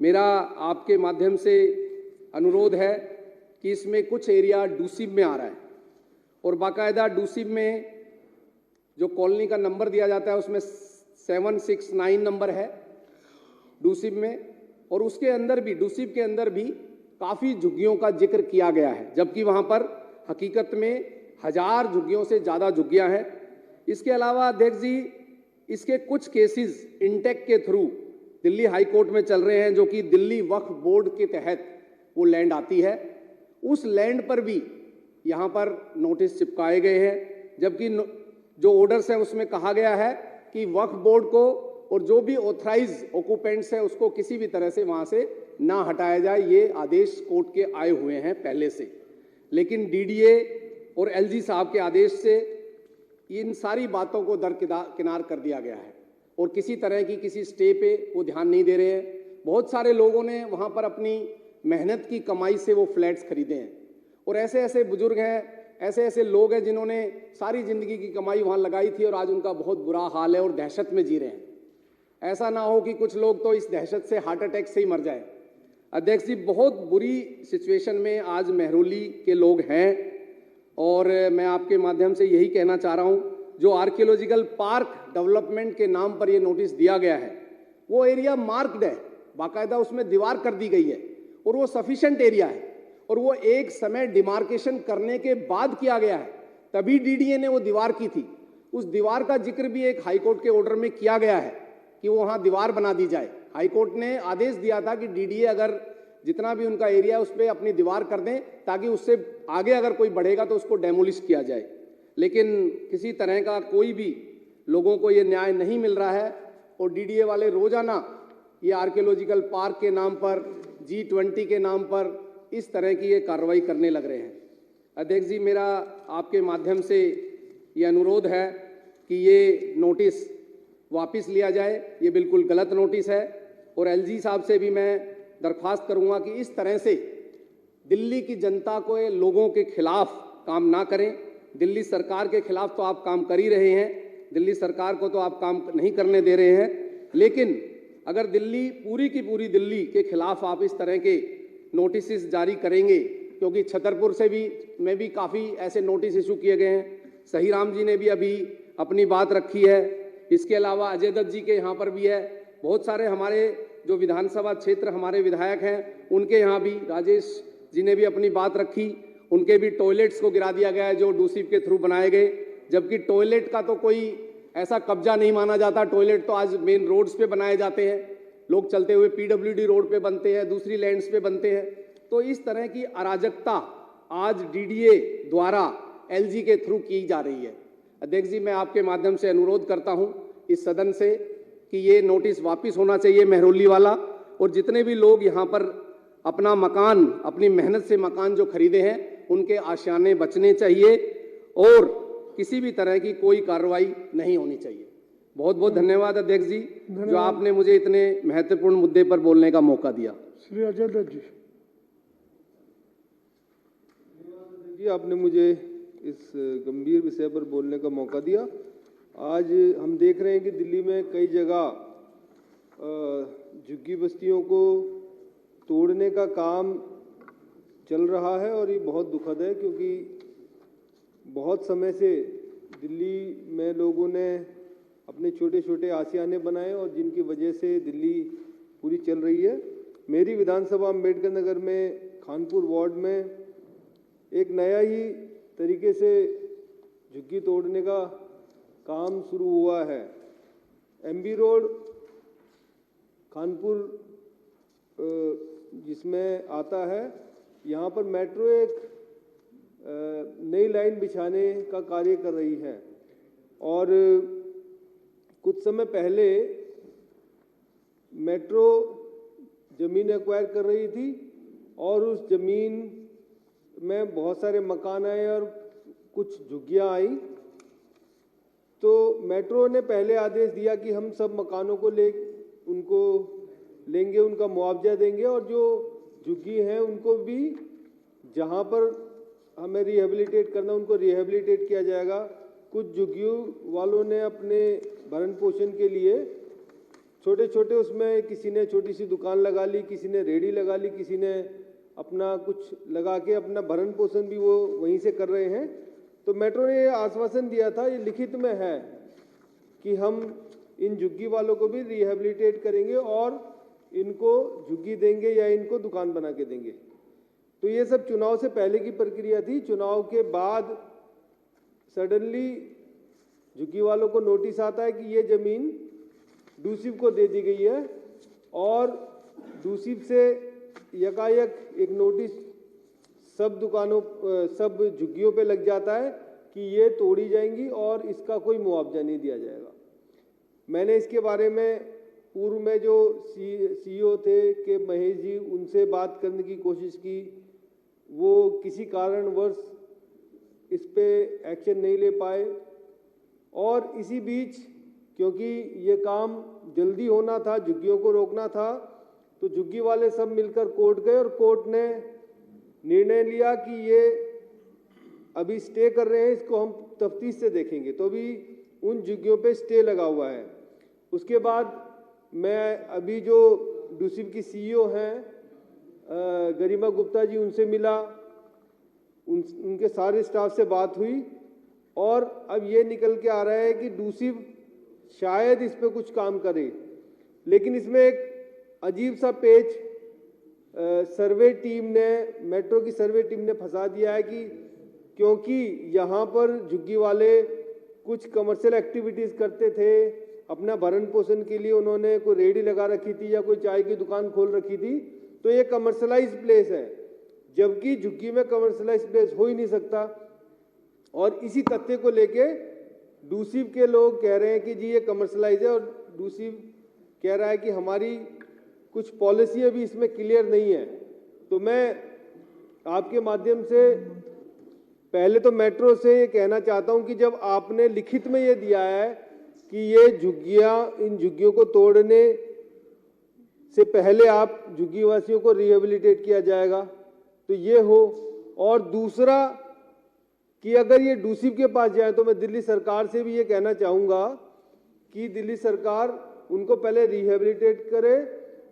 मेरा आपके माध्यम से अनुरोध है कि इसमें कुछ एरिया डूसिब में आ रहा है और बाकायदा डूसिब में जो कॉलोनी का नंबर दिया जाता है उसमें 769 नंबर है डूसिब में, और उसके अंदर भी डूसीब के अंदर भी काफ़ी झुग्गियों का जिक्र किया गया है, जबकि वहाँ पर हकीकत में 1000 झुग्गियों से ज़्यादा झुग्गियाँ हैं। इसके अलावा अध्यक्ष जी, इसके कुछ केसेस इंटेक के थ्रू दिल्ली हाई कोर्ट में चल रहे हैं, जो कि दिल्ली वक्फ बोर्ड के तहत वो लैंड आती है। उस लैंड पर भी यहाँ पर नोटिस चिपकाए गए हैं, जबकि जो ऑर्डर्स हैं उसमें कहा गया है कि वक्फ बोर्ड को और जो भी ऑथराइज ऑक्यूपेंट्स है उसको किसी भी तरह से वहाँ से ना हटाया जाए। ये आदेश कोर्ट के आए हुए हैं पहले से, लेकिन डीडीए और एलजी साहब के आदेश से इन सारी बातों को दरकिनार कर दिया गया है और किसी तरह की किसी स्टे पे वो ध्यान नहीं दे रहे हैं। बहुत सारे लोगों ने वहाँ पर अपनी मेहनत की कमाई से वो फ्लैट्स खरीदे हैं और ऐसे ऐसे बुजुर्ग हैं, ऐसे ऐसे लोग हैं जिन्होंने सारी ज़िंदगी की कमाई वहाँ लगाई थी और आज उनका बहुत बुरा हाल है और दहशत में जी रहे हैं। ऐसा ना हो कि कुछ लोग तो इस दहशत से हार्ट अटैक से ही मर जाए। अध्यक्ष जी, बहुत बुरी सिचुएशन में आज महरौली के लोग हैं और मैं आपके माध्यम से यही कहना चाह रहा हूँ, जो आर्कियोलॉजिकल पार्क डेवलपमेंट के नाम पर ये नोटिस दिया गया है, वो एरिया मार्क्ड है, बाकायदा उसमें दीवार कर दी गई है और वो सफिशिएंट एरिया है और वो एक समय डिमार्केशन करने के बाद किया गया है, तभी डीडीए ने वो दीवार की थी। उस दीवार का जिक्र भी एक हाईकोर्ट के ऑर्डर में किया गया है कि वो वहाँ दीवार बना दी जाए। हाईकोर्ट ने आदेश दिया था कि डीडीए अगर जितना भी उनका एरिया उस पर अपनी दीवार कर दें ताकि उससे आगे अगर कोई बढ़ेगा तो उसको डेमोलिश किया जाए, लेकिन किसी तरह का कोई भी लोगों को ये न्याय नहीं मिल रहा है और डीडीए वाले रोजाना ये आर्कियोलॉजिकल पार्क के नाम पर, G20 के नाम पर इस तरह की ये कार्रवाई करने लग रहे हैं। अध्यक्ष जी, मेरा आपके माध्यम से ये अनुरोध है कि ये नोटिस वापस लिया जाए, ये बिल्कुल गलत नोटिस है और एलजी साहब से भी मैं दरख्वास्त करूंगा कि इस तरह से दिल्ली की जनता को लोगों के खिलाफ काम ना करें। दिल्ली सरकार के खिलाफ तो आप काम कर ही रहे हैं, दिल्ली सरकार को तो आप काम नहीं करने दे रहे हैं, लेकिन अगर दिल्ली पूरी की पूरी दिल्ली के खिलाफ आप इस तरह के नोटिस जारी करेंगे, क्योंकि छतरपुर से भी में भी काफ़ी ऐसे नोटिस इशू किए गए हैं, सही राम जी ने भी अभी अपनी बात रखी है, इसके अलावा अजय दत्त जी के यहाँ पर भी है, बहुत सारे हमारे जो विधानसभा क्षेत्र हमारे विधायक हैं उनके यहाँ भी राजेश जी ने भी अपनी बात रखी, उनके भी टॉयलेट्स को गिरा दिया गया है जो डूसीब के थ्रू बनाए गए, जबकि टॉयलेट का तो कोई ऐसा कब्जा नहीं माना जाता। टॉयलेट तो आज मेन रोड्स पे बनाए जाते हैं, लोग चलते हुए पीडब्ल्यूडी रोड पे बनते हैं, दूसरी लैंड्स पे बनते हैं। तो इस तरह की अराजकता आज डीडीए द्वारा एलजी के थ्रू की जा रही है। अध्यक्ष जी, मैं आपके माध्यम से अनुरोध करता हूं इस सदन से कि ये नोटिस वापस होना चाहिए महरौली वाला, और जितने भी लोग यहाँ पर अपना मकान, अपनी मेहनत से मकान जो खरीदे हैं उनके आशियाने बचने चाहिए और किसी भी तरह की कोई कार्रवाई नहीं होनी चाहिए। बहुत बहुत धन्यवाद अध्यक्ष जी, जो आपने मुझे इतने महत्वपूर्ण मुद्दे पर बोलने का मौका दिया। श्री अजय दत्त जी। जी, आपने मुझे इस गंभीर विषय पर बोलने का मौका दिया। आज हम देख रहे हैं कि दिल्ली में कई जगह झुग्गी बस्तियों को तोड़ने का काम चल रहा है और ये बहुत दुखद है, क्योंकि बहुत समय से दिल्ली में लोगों ने अपने छोटे छोटे आशियाने बनाए और जिनकी वजह से दिल्ली पूरी चल रही है। मेरी विधानसभा अम्बेडकर नगर में खानपुर वार्ड में एक नया ही तरीके से झुग्गी तोड़ने का काम शुरू हुआ है। एमबी रोड खानपुर जिसमें आता है, यहाँ पर मेट्रो एक नई लाइन बिछाने का कार्य कर रही है और कुछ समय पहले मेट्रो ज़मीन एक्वायर कर रही थी और उस ज़मीन में बहुत सारे मकान आए और कुछ झुग्गियाँ आई। तो मेट्रो ने पहले आदेश दिया कि हम सब मकानों को उनको लेंगे, उनका मुआवजा देंगे और जो झुग्गी हैं उनको भी जहाँ पर हमें रिहेबिलिटेट करना उनको रिहेबिलिटेट किया जाएगा। कुछ झुग्गियों वालों ने अपने भरण पोषण के लिए छोटे छोटे उसमें किसी ने छोटी सी दुकान लगा ली, किसी ने रेहड़ी लगा ली, किसी ने अपना कुछ लगा के अपना भरण पोषण भी वो वहीं से कर रहे हैं। तो मेट्रो ने ये आश्वासन दिया था, ये लिखित में है कि हम इन झुग्गी वालों को भी रिहेबिलिटेट करेंगे और इनको झुग्गी देंगे या इनको दुकान बना के देंगे। तो ये सब चुनाव से पहले की प्रक्रिया थी। चुनाव के बाद सडनली झुग्गी वालों को नोटिस आता है कि ये जमीन डूसिब को दे दी गई है और डूसिब से यकायक एक नोटिस सब दुकानों सब झुग्गियों पे लग जाता है कि ये तोड़ी जाएंगी और इसका कोई मुआवजा नहीं दिया जाएगा। मैंने इसके बारे में पूर्व में जो सीईओ थे के महेश जी, उनसे बात करने की कोशिश की। वो किसी कारणवश इस पे एक्शन नहीं ले पाए और इसी बीच क्योंकि ये काम जल्दी होना था, झुग्गियों को रोकना था, तो झुग्गी वाले सब मिलकर कोर्ट गए और कोर्ट ने निर्णय लिया कि ये अभी स्टे कर रहे हैं, इसको हम तफ्तीश से देखेंगे। तो अभी उन झुग्गियों पे स्टे लगा हुआ है। उसके बाद मैं अभी जो डूसिब की सीईओ हैं गरिमा गुप्ता जी, उनसे मिला, उनके सारे स्टाफ से बात हुई और अब ये निकल के आ रहा है कि डूसिब शायद इस पे कुछ काम करे। लेकिन इसमें एक अजीब सा पेच सर्वे टीम ने, मेट्रो की सर्वे टीम ने फंसा दिया है कि क्योंकि यहाँ पर झुग्गी वाले कुछ कमर्शियल एक्टिविटीज़ करते थे, अपना भरण पोषण के लिए उन्होंने कोई रेहड़ी लगा रखी थी या कोई चाय की दुकान खोल रखी थी, तो ये कमर्शलाइज प्लेस है, जबकि झुग्गी में कमर्शलाइज प्लेस हो ही नहीं सकता। और इसी तथ्य को लेके डूसिब के लोग कह रहे हैं कि जी ये कमर्शलाइज है और डूसिब कह रहा है कि हमारी कुछ पॉलिसी अभी इसमें क्लियर नहीं है। तो मैं आपके माध्यम से पहले तो मेट्रो से ये कहना चाहता हूं कि जब आपने लिखित में ये दिया है कि ये झुग्गियां, इन झुग्गियों को तोड़ने से पहले आप झुग्गी वासियों को रिहेबिलिटेट किया जाएगा, तो ये हो। और दूसरा कि अगर ये डूसिब के पास जाए तो मैं दिल्ली सरकार से भी ये कहना चाहूँगा कि दिल्ली सरकार उनको पहले रिहेबिलिटेट करे,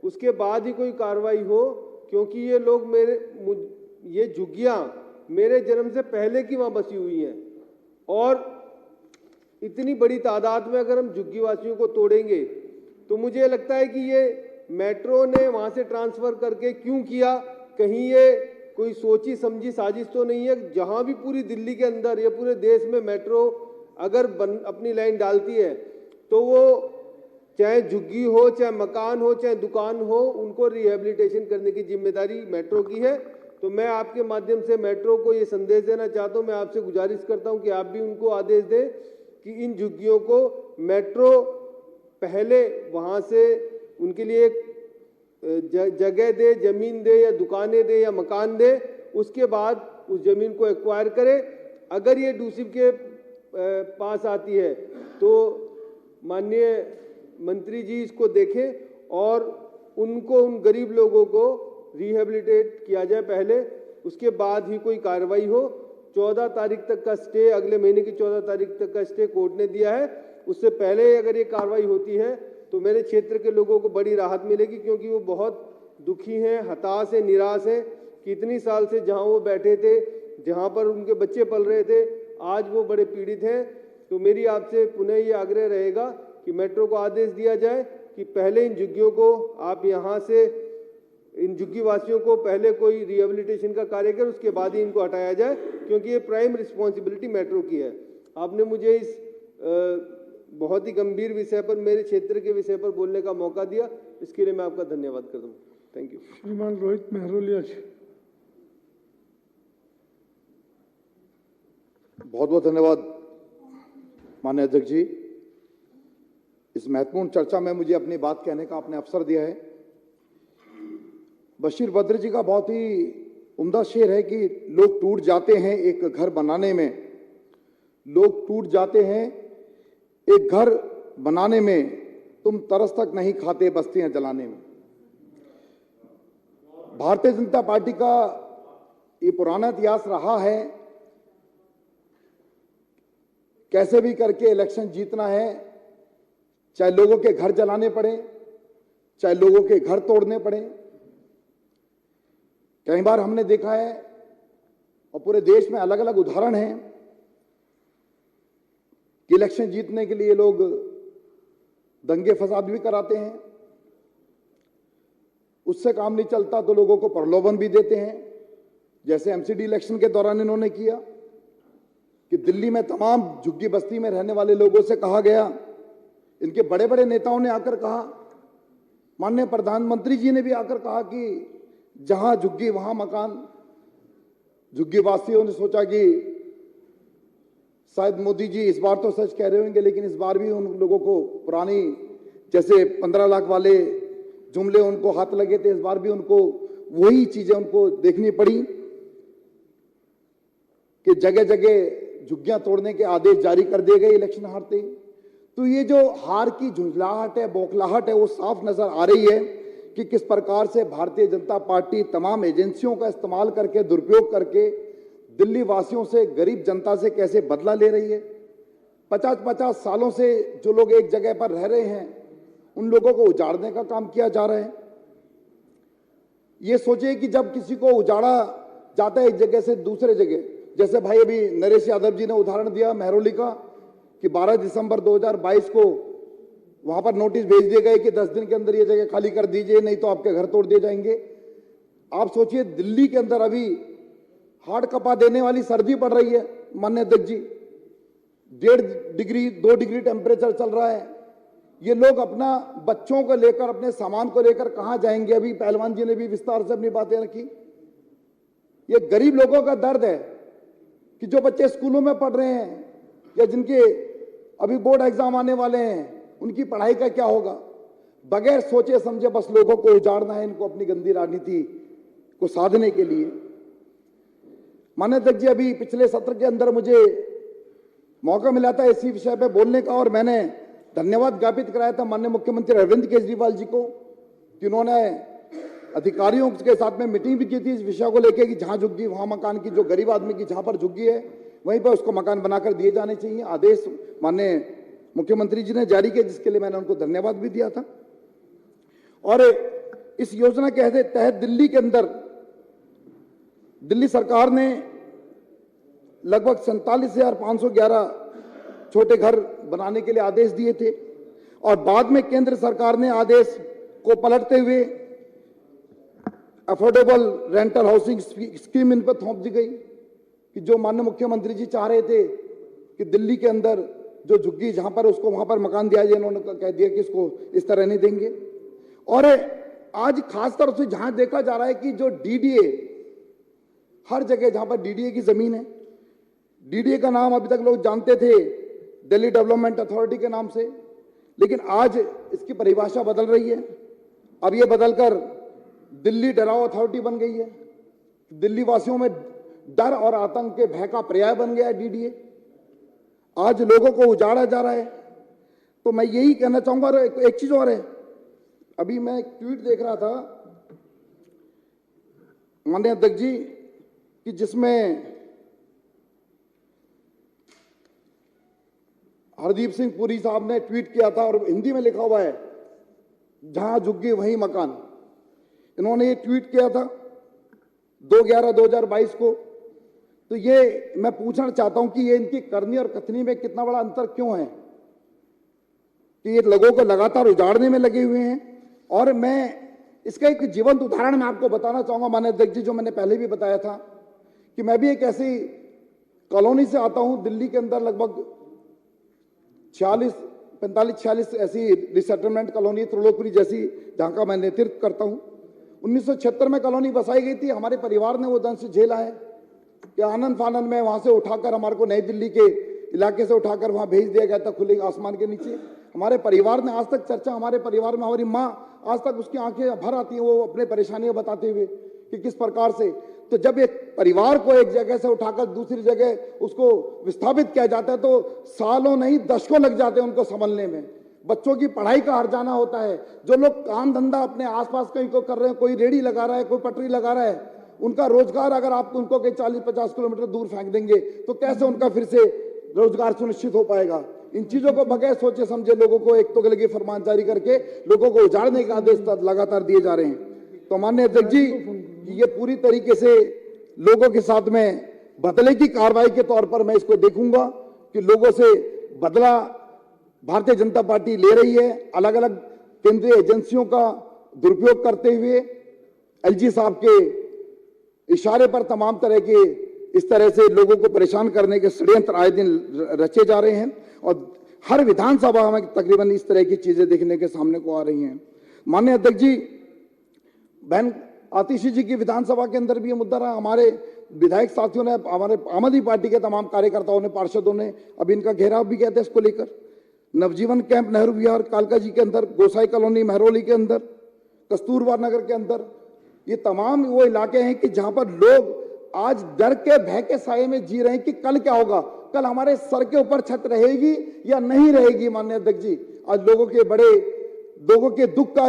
उसके बाद ही कोई कार्रवाई हो, क्योंकि ये लोग ये झुग्गियाँ मेरे जन्म से पहले की वहाँ बसी हुई हैं और इतनी बड़ी तादाद में अगर हम झुग्गी वासियों को तोड़ेंगे तो मुझे लगता है कि ये मेट्रो ने वहाँ से ट्रांसफ़र करके क्यों किया, कहीं ये कोई सोची समझी साजिश तो नहीं है। जहाँ भी पूरी दिल्ली के अंदर या पूरे देश में मेट्रो अगर अपनी लाइन डालती है तो वो चाहे झुग्गी हो, चाहे मकान हो, चाहे दुकान हो, उनको रिहेबिलिटेशन करने की जिम्मेदारी मेट्रो की है। तो मैं आपके माध्यम से मेट्रो को ये संदेश देना चाहता हूँ, मैं आपसे गुजारिश करता हूँ कि आप भी उनको आदेश दें कि इन झुग्गियों को मेट्रो पहले वहाँ से उनके लिए एक जगह दे, ज़मीन दे या दुकानें दे या मकान दे, उसके बाद उस ज़मीन को एक्वायर करे। अगर ये डूसिब के पास आती है तो माननीय मंत्री जी इसको देखें और उनको, उन गरीब लोगों को रिहेबिलिटेट किया जाए पहले, उसके बाद ही कोई कार्रवाई हो। 14 तारीख तक का स्टे, अगले महीने की 14 तारीख तक का स्टे कोर्ट ने दिया है। उससे पहले अगर ये कार्रवाई होती है तो मेरे क्षेत्र के लोगों को बड़ी राहत मिलेगी, क्योंकि वो बहुत दुखी हैं, हताश हैं, निराश हैं कि इतनी साल से जहां वो बैठे थे, जहां पर उनके बच्चे पल रहे थे, आज वो बड़े पीड़ित हैं। तो मेरी आपसे पुनः ये आग्रह रहेगा कि मेट्रो को आदेश दिया जाए कि पहले इन झुग्गियों को आप यहाँ से, इन झुग्गी वासियों को पहले कोई रिहेबिलिटेशन का कार्य कर, उसके बाद ही इनको हटाया जाए, क्योंकि ये प्राइम रिस्पॉन्सिबिलिटी मेट्रो की है। आपने मुझे इस बहुत ही गंभीर विषय पर, मेरे क्षेत्र के विषय पर बोलने का मौका दिया, इसके लिए मैं आपका धन्यवाद करता हूँ। Thank you. श्रीमान रोहित मेहरोलिया जी। बहुत बहुत धन्यवाद माननीय अध्यक्ष जी। इस महत्वपूर्ण चर्चा में मुझे अपनी बात कहने का आपने अवसर दिया है। बशीर बद्र जी का बहुत ही उम्दा शेर है कि लोग टूट जाते हैं एक घर बनाने में, लोग टूट जाते हैं एक घर बनाने में, तुम तरस तक नहीं खाते बस्तियां जलाने में। भारतीय जनता पार्टी का ये पुराना इतिहास रहा है, कैसे भी करके इलेक्शन जीतना है, चाहे लोगों के घर जलाने पड़े, चाहे लोगों के घर तोड़ने पड़े। कई बार हमने देखा है और पूरे देश में अलग अलग उदाहरण हैं कि इलेक्शन जीतने के लिए लोग दंगे फसाद भी कराते हैं। उससे काम नहीं चलता तो लोगों को प्रलोभन भी देते हैं, जैसे एमसीडी इलेक्शन के दौरान इन्होंने किया कि दिल्ली में तमाम झुग्गी बस्ती में रहने वाले लोगों से कहा गया, इनके बड़े बड़े नेताओं ने आकर कहा, माननीय प्रधानमंत्री जी ने भी आकर कहा कि जहां झुग्गी वहां मकान। झुग्गी वासियों ने सोचा कि शायद मोदी जी इस बार तो सच कह रहे होंगे, लेकिन इस बार भी उन लोगों को पुरानी जैसे 15 लाख वाले जुमले उनको हाथ लगे थे, इस बार भी उनको वही चीजें उनको देखनी पड़ी कि जगह जगह झुग्गियां तोड़ने के आदेश जारी कर दिए गए इलेक्शन हारते ही। तो ये जो हार की झुंझलाहट है, बौखलाहट है, वो साफ नजर आ रही है कि किस प्रकार से भारतीय जनता पार्टी तमाम एजेंसियों का इस्तेमाल करके, दुरुपयोग करके दिल्ली वासियों से, गरीब जनता से कैसे बदला ले रही है। 50-50 सालों से जो लोग एक जगह पर रह रहे हैं, उन लोगों को उजाड़ने का काम किया जा रहा है। ये सोचिए कि जब किसी को उजाड़ा जाता है एक जगह से दूसरे जगह, जैसे भाई अभी नरेश यादव जी ने उदाहरण दिया महरौली का कि 12 दिसंबर 2022 को वहां पर नोटिस भेज दिए गए कि 10 दिन के अंदर ये जगह खाली कर दीजिए, नहीं तो आपके घर तोड़ दिए जाएंगे। आप सोचिए दिल्ली के अंदर अभी हाड़ कपा देने वाली सर्दी पड़ रही है माननीय अध्यक्ष जी, 1.5 डिग्री 2 डिग्री टेम्परेचर चल रहा है। ये लोग अपना बच्चों को लेकर, अपने सामान को लेकर कहां जाएंगे। अभी पहलवान जी ने भी विस्तार से अपनी बातें रखी। ये गरीब लोगों का दर्द है कि जो बच्चे स्कूलों में पढ़ रहे हैं या जिनके अभी बोर्ड एग्जाम आने वाले हैं, उनकी पढ़ाई का क्या होगा। बगैर सोचे समझे बस लोगों को उजाड़ना है इनको अपनी गंदी राजनीति को साधने के लिए। माननीय अध्यक्ष जी, अभी पिछले सत्र के अंदर मुझे मौका मिला था इसी विषय पे बोलने का और मैंने धन्यवाद ज्ञापित कराया था माननीय मुख्यमंत्री अरविंद केजरीवाल जी को कि उन्होंने अधिकारियों के साथ में मीटिंग भी की थी इस विषय को लेकर कि जहां झुग्गी वहां मकान की, जो गरीब आदमी की जहां पर झुग्गी है वहीं पर उसको मकान बनाकर दिए जाने चाहिए। आदेश माननीय मुख्यमंत्री जी ने जारी किया, जिसके लिए मैंने उनको धन्यवाद भी दिया था। और इस योजना के तहत दिल्ली के अंदर दिल्ली सरकार ने लगभग 47,511 छोटे घर बनाने के लिए आदेश दिए थे और बाद में केंद्र सरकार ने आदेश को पलटते हुए affordable rental housing scheme in पर थोप दी गई कि जो माननीय मुख्यमंत्री जी चाह रहे थे कि दिल्ली के अंदर जो झुग्गी जहां पर उसको वहां पर मकान दिया जाए, इन्होंने कह दिया कि इसको इस तरह नहीं देंगे। और आज खासतौर से जहां देखा जा रहा है कि जो डीडीए, हर जगह जहां पर डीडीए की जमीन है, डीडीए का नाम अभी तक लोग जानते थे दिल्ली डेवलपमेंट अथॉरिटी के नाम से, लेकिन आज इसकी परिभाषा बदल रही है। अब ये बदलकर दिल्ली डराव अथॉरिटी बन गई है। दिल्ली वासियों में डर और आतंक के भय का पर्याय बन गया है डीडीए। आज लोगों को उजाड़ा जा रहा है। तो मैं यही कहना चाहूंगा। और एक चीज और है, अभी मैं एक ट्वीट देख रहा था माननीय अध्यक्ष जी कि जिसमें हरदीप सिंह पुरी साहब ने ट्वीट किया था और हिंदी में लिखा हुआ है, जहां झुग्गी वहीं मकान। इन्होंने ये ट्वीट किया था 2/11/2022 को। तो ये मैं पूछना चाहता हूं कि ये इनकी करनी और कथनी में कितना बड़ा अंतर क्यों है कि ये लोगों को लगातार उजाड़ने में लगे हुए हैं। और मैं इसका एक जीवंत उदाहरण मैं आपको बताना चाहूंगा माननीय अध्यक्ष जी, जो मैंने पहले भी बताया था कि मैं भी एक ऐसी कॉलोनी से आता हूं दिल्ली के अंदर, लगभग 45-46 ऐसी रिसेटलमेंट कॉलोनी त्रिलोकपुरी जैसी, जहां का मैं नेतृत्व करता हूं। 1976 में कॉलोनी बसाई गई थी। हमारे परिवार ने वो दंश झेला है कि आनंद फानंद में वहां से उठाकर हमारे को नई दिल्ली के इलाके से उठाकर वहां भेज दिया गया था खुले आसमान के नीचे। हमारे परिवार ने आज तक चर्चा, हमारे परिवार में हमारी माँ आज तक उसकी आंखें भर आती हैं वो अपने परेशानियां बताते हुए कि किस प्रकार से। तो जब एक परिवार को एक जगह से उठाकर दूसरी जगह उसको विस्थापित किया जाता है तो सालों नहीं दशकों लग जाते हैं उनको संभलने में। बच्चों की पढ़ाई का हर्जाना होता है। जो लोग काम धंधा अपने आसपास कहीं को कर रहे हैं, कोई रेड़ी लगा रहा है, कोई पटरी लगा रहा है, उनका रोजगार अगर आप उनको कहीं 40-50 किलोमीटर दूर फेंक देंगे तो कैसे उनका फिर से रोजगार सुनिश्चित हो पाएगा। इन चीजों को बगैर सोचे समझे लोगों को एक तो लगे फरमान जारी करके लोगों को उजाड़ने के आदेश लगातार दिए जा रहे हैं। तो माननीय अध्यक्ष जी, ये पूरी तरीके से लोगों के साथ में बदले की कार्रवाई के तौर पर मैं इसको देखूंगा कि लोगों से बदला भारतीय जनता पार्टी ले रही है। अलग अलग केंद्रीय एजेंसियों का दुरुपयोग करते हुए एलजी साहब के इशारे पर तमाम तरह के इस तरह से लोगों को परेशान करने के षड्यंत्र आए दिन रचे जा रहे हैं और हर विधानसभा में तकरीबन इस तरह की चीजें देखने के सामने को आ रही हैं। माननीय अध्यक्ष जी, बहन आतिशी जी की विधानसभा के अंदर भी ये मुद्दा रहा। हमारे विधायक साथियों ने, हमारे आम आदमी पार्टी के तमाम कार्यकर्ताओं ने, पार्षदों ने अब इनका घेराव भी किया था इसको लेकर। नवजीवन कैंप नेहरू विहार कालका जी के अंदर, गोसाई कॉलोनी महरौली के अंदर, कस्तूरबा नगर के अंदर, ये तमाम वो इलाके हैं कि जहां पर लोग आज डर के भय के साए में जी रहे हैं कि कल क्या होगा, कल हमारे सर के ऊपर छत रहेगी या नहीं रहेगी। माननीय अध्यक्ष जी, आज लोगों के दुख का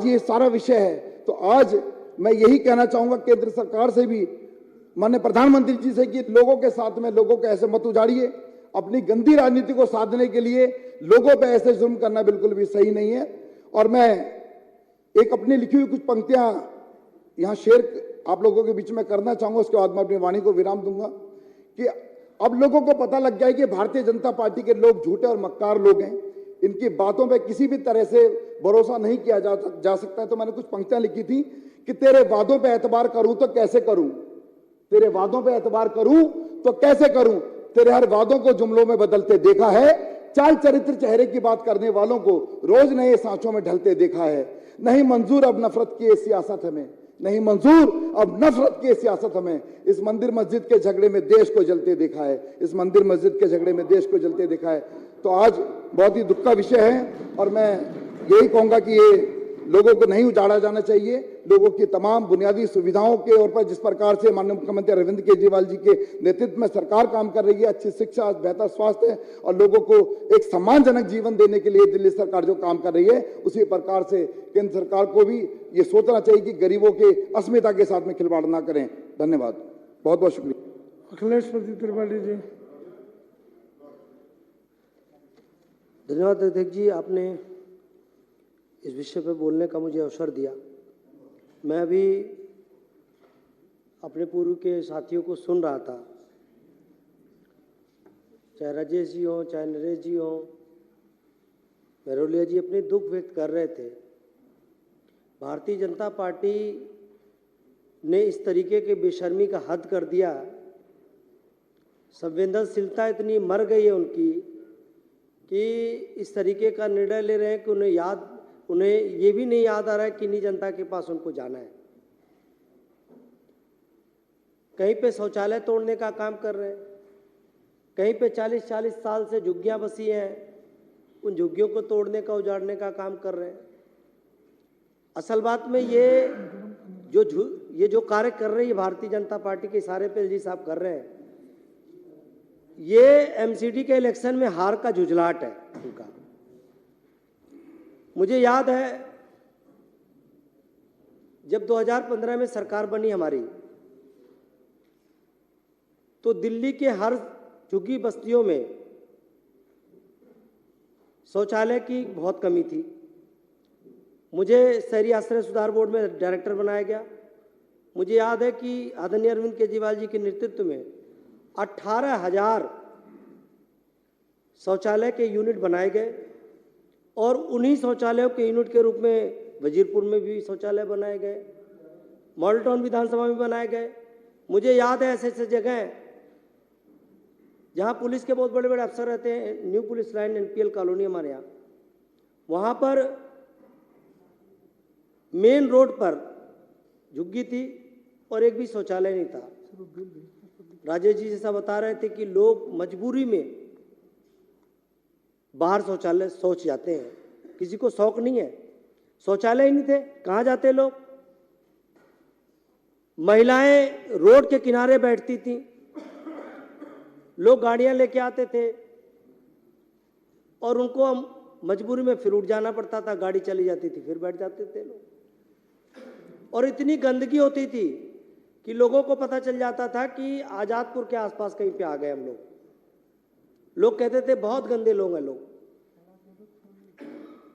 ये सारा विषय है। तो आज मैं यही कहना चाहूंगा केंद्र सरकार से भी, माननीय प्रधानमंत्री जी से, कि लोगों के साथ में लोगों को ऐसे मत उजाड़िए। अपनी गंदी राजनीति को साधने के लिए लोगों पे ऐसे जुल्म करना बिल्कुल भी सही नहीं है। और मैं एक अपनी लिखी हुई कुछ पंक्तियां यहां शेयर आप लोगों के बीच में करना चाहूंगा, उसके बाद मैं अपनी वाणी को विराम दूंगा। कि अब लोगों को पता लग गया है कि भारतीय जनता पार्टी के लोग झूठे और मक्कार लोग हैं, इनकी बातों पे किसी भी तरह से भरोसा नहीं किया जा सकता है। तो मैंने कुछ पंक्तियां लिखी थी कि तेरे वादों पे एतबार करूं तो कैसे करूं, तेरे वादों पे एतबार करूं तो कैसे करूं, तेरे हर वादों को जुमलों में बदलते देखा है, चाल चरित्र चेहरे की बात करने वालों को रोज नए सांचों में ढलते देखा है। नहीं मंजूर अब नफरत की सियासत हमें, नहीं मंजूर अब नफरत की सियासत हमें। इस मंदिर मस्जिद के झगड़े में देश को जलते देखा है, इस मंदिर मस्जिद के झगड़े में देश को जलते देखा है। तो आज बहुत ही दुख का विषय है और मैं यही कहूंगा कि ये लोगों को नहीं उजाड़ा जाना चाहिए। लोगों की तमाम बुनियादी सुविधाओं के और पर जिस प्रकार से माननीय मुख्यमंत्री अरविंद केजरीवाल जी के नेतृत्व में सरकार काम कर रही है, अच्छी शिक्षा, बेहतर स्वास्थ्य और लोगों को एक सम्मानजनक जीवन देने के लिए दिल्ली सरकार जो काम कर रही है, उसी प्रकार से केंद्र सरकार को भी ये सोचना चाहिए कि गरीबों के अस्मिता के साथ में खिलवाड़ ना करें। धन्यवाद, बहुत बहुत शुक्रिया। अखिलेश प्रदीप त्रिपाठी जी। धन्यवाद अध्यक्ष जी, आपने इस विषय पर बोलने का मुझे अवसर दिया। मैं अभी अपने पूर्व के साथियों को सुन रहा था, चाहे राजेश जी हों, चाहे नरेश जी हों, महरौलिया जी अपने दुख व्यक्त कर रहे थे। भारतीय जनता पार्टी ने इस तरीके के बेशर्मी का हद कर दिया, संवेदनशीलता इतनी मर गई है उनकी कि इस तरीके का निर्णय ले रहे हैं कि उन्हें ये भी नहीं याद आ रहा है कि किन्हीं जनता के पास उनको जाना है। कहीं पे शौचालय तोड़ने का काम कर रहे हैं, कहीं पे 40-40 साल से झुग्गियां बसी हैं, उन झुग्गियों को तोड़ने का, उजाड़ने का काम कर रहे हैं। असल बात में ये जो कार्य कर रही है भारतीय जनता पार्टी के इशारे पे जी साहब कर रहे हैं, ये एमसीडी के इलेक्शन में हार का जुझलाट है उनका। मुझे याद है जब 2015 में सरकार बनी हमारी, तो दिल्ली के हर झुग्गी बस्तियों में शौचालय की बहुत कमी थी। मुझे शहरी आश्रय सुधार बोर्ड में डायरेक्टर बनाया गया। मुझे याद है कि आदरणीय अरविंद केजरीवाल जी के नेतृत्व में 18,000 शौचालय के यूनिट बनाए गए और उन्हीं शौचालयों के यूनिट के रूप में वजीरपुर में भी शौचालय बनाए गए, मॉडल टाउन विधानसभा में बनाए गए। मुझे याद है ऐसे ऐसे जगह जहां पुलिस के बहुत बड़े बड़े अफसर रहते हैं, new police line NPL colony हमारे यहाँ, वहाँ पर मेन रोड पर झुग्गी थी और एक भी शौचालय नहीं था। राजेश जी जैसा बता रहे थे कि लोग मजबूरी में बाहर शौचालय शौच जाते हैं, किसी को शौक नहीं है, शौचालय ही नहीं थे, कहाँ जाते लोग। महिलाएं रोड के किनारे बैठती थीं, लोग गाड़ियां लेके आते थे और उनको मजबूरी में फिर उठ जाना पड़ता था, गाड़ी चली जाती थी फिर बैठ जाते थे लोग। और इतनी गंदगी होती थी कि लोगों को पता चल जाता था कि आजादपुर के आसपास कहीं पे आ गए हम लोग कहते थे बहुत गंदे लोग हैं लोग,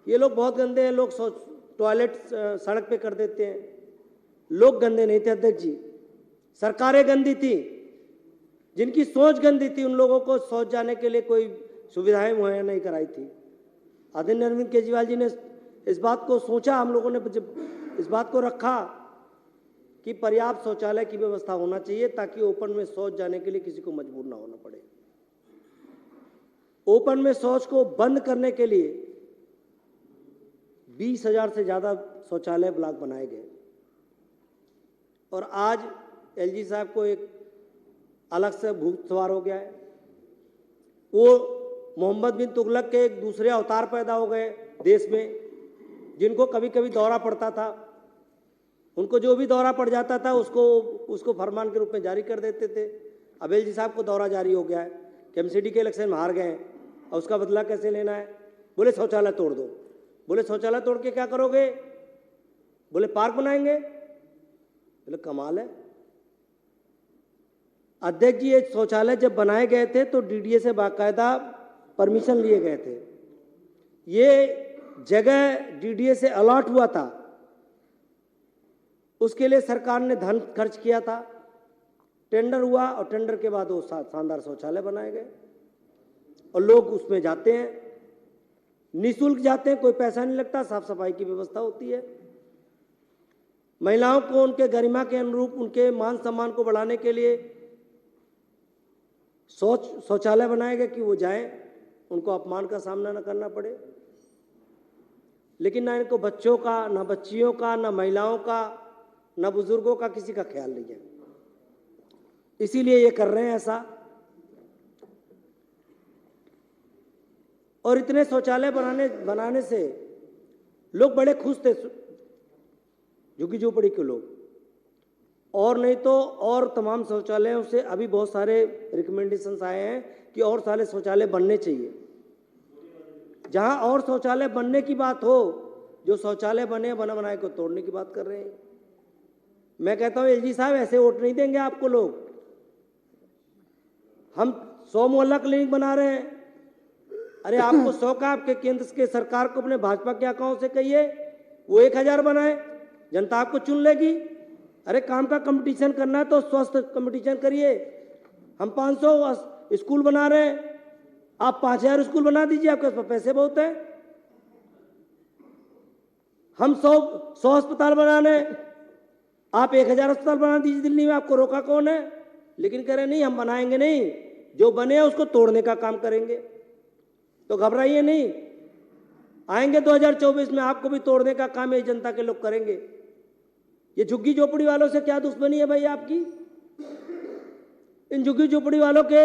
ये लोग बहुत गंदे हैं, लोग टॉयलेट सड़क पे कर देते हैं। लोग गंदे नहीं थे अध्यक्ष जी, सरकारें गंदी थी, जिनकी सोच गंदी थी उन लोगों को शौच जाने के लिए कोई सुविधाएं मुहैया नहीं कराई थी। आदरणीय अरविंद केजरीवाल जी ने इस बात को सोचा हम लोगों ने, जब इस बात को रखा कि पर्याप्त शौचालय की व्यवस्था होना चाहिए ताकि ओपन में शौच जाने के लिए किसी को मजबूर ना होना पड़े। ओपन में शौच को बंद करने के लिए 20,000 से ज़्यादा शौचालय ब्लॉक बनाए गए और आज एलजी साहब को एक अलग से भूत सवार हो गया है। वो मोहम्मद बिन तुगलक के एक दूसरे अवतार पैदा हो गए देश में, जिनको कभी कभी दौरा पड़ता था, उनको जो भी दौरा पड़ जाता था उसको फरमान के रूप में जारी कर देते थे। अब एलजी साहब को दौरा जारी हो गया है कि एमसीडी के इलेक्शन में हार गए हैं और उसका बदला कैसे लेना है। बोले शौचालय तोड़ दो। बोले शौचालय तोड़ के क्या करोगे? बोले पार्क बनाएंगे। बोले कमाल है। अध्यक्ष जी, ये शौचालय जब बनाए गए थे तो डीडीए से बाकायदा परमिशन लिए गए थे। ये जगह डीडीए से अलॉट हुआ था, उसके लिए सरकार ने धन खर्च किया था, टेंडर हुआ और टेंडर के बाद वो शानदार शौचालय बनाए गए और लोग उसमें जाते हैं, निःशुल्क जाते हैं, कोई पैसा नहीं लगता, साफ सफाई की व्यवस्था होती है। महिलाओं को उनके गरिमा के अनुरूप उनके मान सम्मान को बढ़ाने के लिए शौचालय बनाए गए कि वो जाएं, उनको अपमान का सामना न करना पड़े। लेकिन ना इनको बच्चों का, ना बच्चियों का, ना महिलाओं का, ना बुजुर्गों का किसी का ख्याल नहीं है, इसीलिए ये कर रहे हैं ऐसा। और इतने शौचालय बनाने से लोग बड़े खुश थे, झुग्गी झोपड़ी के लोग, और नहीं तो और तमाम शौचालयों से अभी बहुत सारे रिकमेंडेशंस आए हैं कि और सारे शौचालय बनने चाहिए। जहां और शौचालय बनने की बात हो, जो शौचालय बने बना बनाए को तोड़ने की बात कर रहे हैं। मैं कहता हूं एलजी साहब, ऐसे वोट नहीं देंगे आपको लोग। हम 100 मोहल्ला क्लिनिक बना रहे हैं। अरे आपको 100 का, आपके केंद्र के सरकार को अपने भाजपा के अकाउंट से कहिए वो 1000 बनाए, जनता आपको चुन लेगी। अरे काम का कंपटीशन करना है तो स्वस्थ कंपटीशन करिए। हम 500 स्कूल बना रहे हैं, आप 5000 स्कूल बना दीजिए, आपके पास पैसे बहुत है। हम 100 अस्पताल बनाने, आप 1000 अस्पताल बना दीजिए दिल्ली में, आपको रोका कौन है? लेकिन कह रहे नहीं, हम बनाएंगे नहीं, जो बने हैं उसको तोड़ने का काम करेंगे। तो घबराइए नहीं, आएंगे 2024 में, आपको भी तोड़ने का काम ये जनता के लोग करेंगे। ये झुग्गी झोपड़ी वालों से क्या दुश्मनी है भाई आपकी? इन झुग्गी झोपड़ी वालों के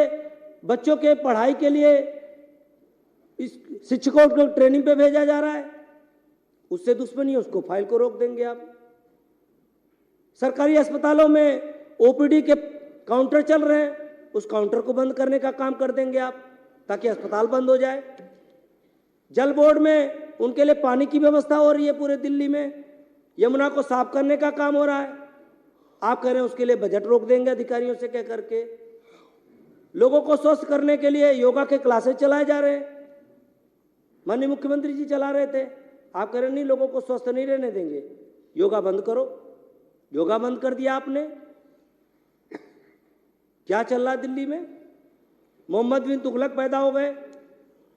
बच्चों के पढ़ाई के लिए इस शिक्षकों को ट्रेनिंग पे भेजा जा रहा है, उससे दुश्मनी है, उसको फाइल को रोक देंगे आप। सरकारी अस्पतालों में ओपीडी के काउंटर चल रहे हैं, उस काउंटर को बंद करने का काम कर देंगे आप, ताकि अस्पताल बंद हो जाए। जल बोर्ड में उनके लिए पानी की व्यवस्था हो रही है पूरे दिल्ली में, यमुना को साफ करने का काम हो रहा है, आप कह रहे हैं उसके लिए बजट रोक देंगे अधिकारियों से कह करके। लोगों को स्वस्थ करने के लिए योगा के क्लासेस चलाए जा रहे हैं, माननीय मुख्यमंत्री जी चला रहे थे, आप कह रहे नहीं लोगों को स्वस्थ नहीं रहने देंगे, योगा बंद करो। योगा बंद कर दिया आपने। क्या चल रहा है दिल्ली में? मोहम्मद बिन तुगलक पैदा हो गए,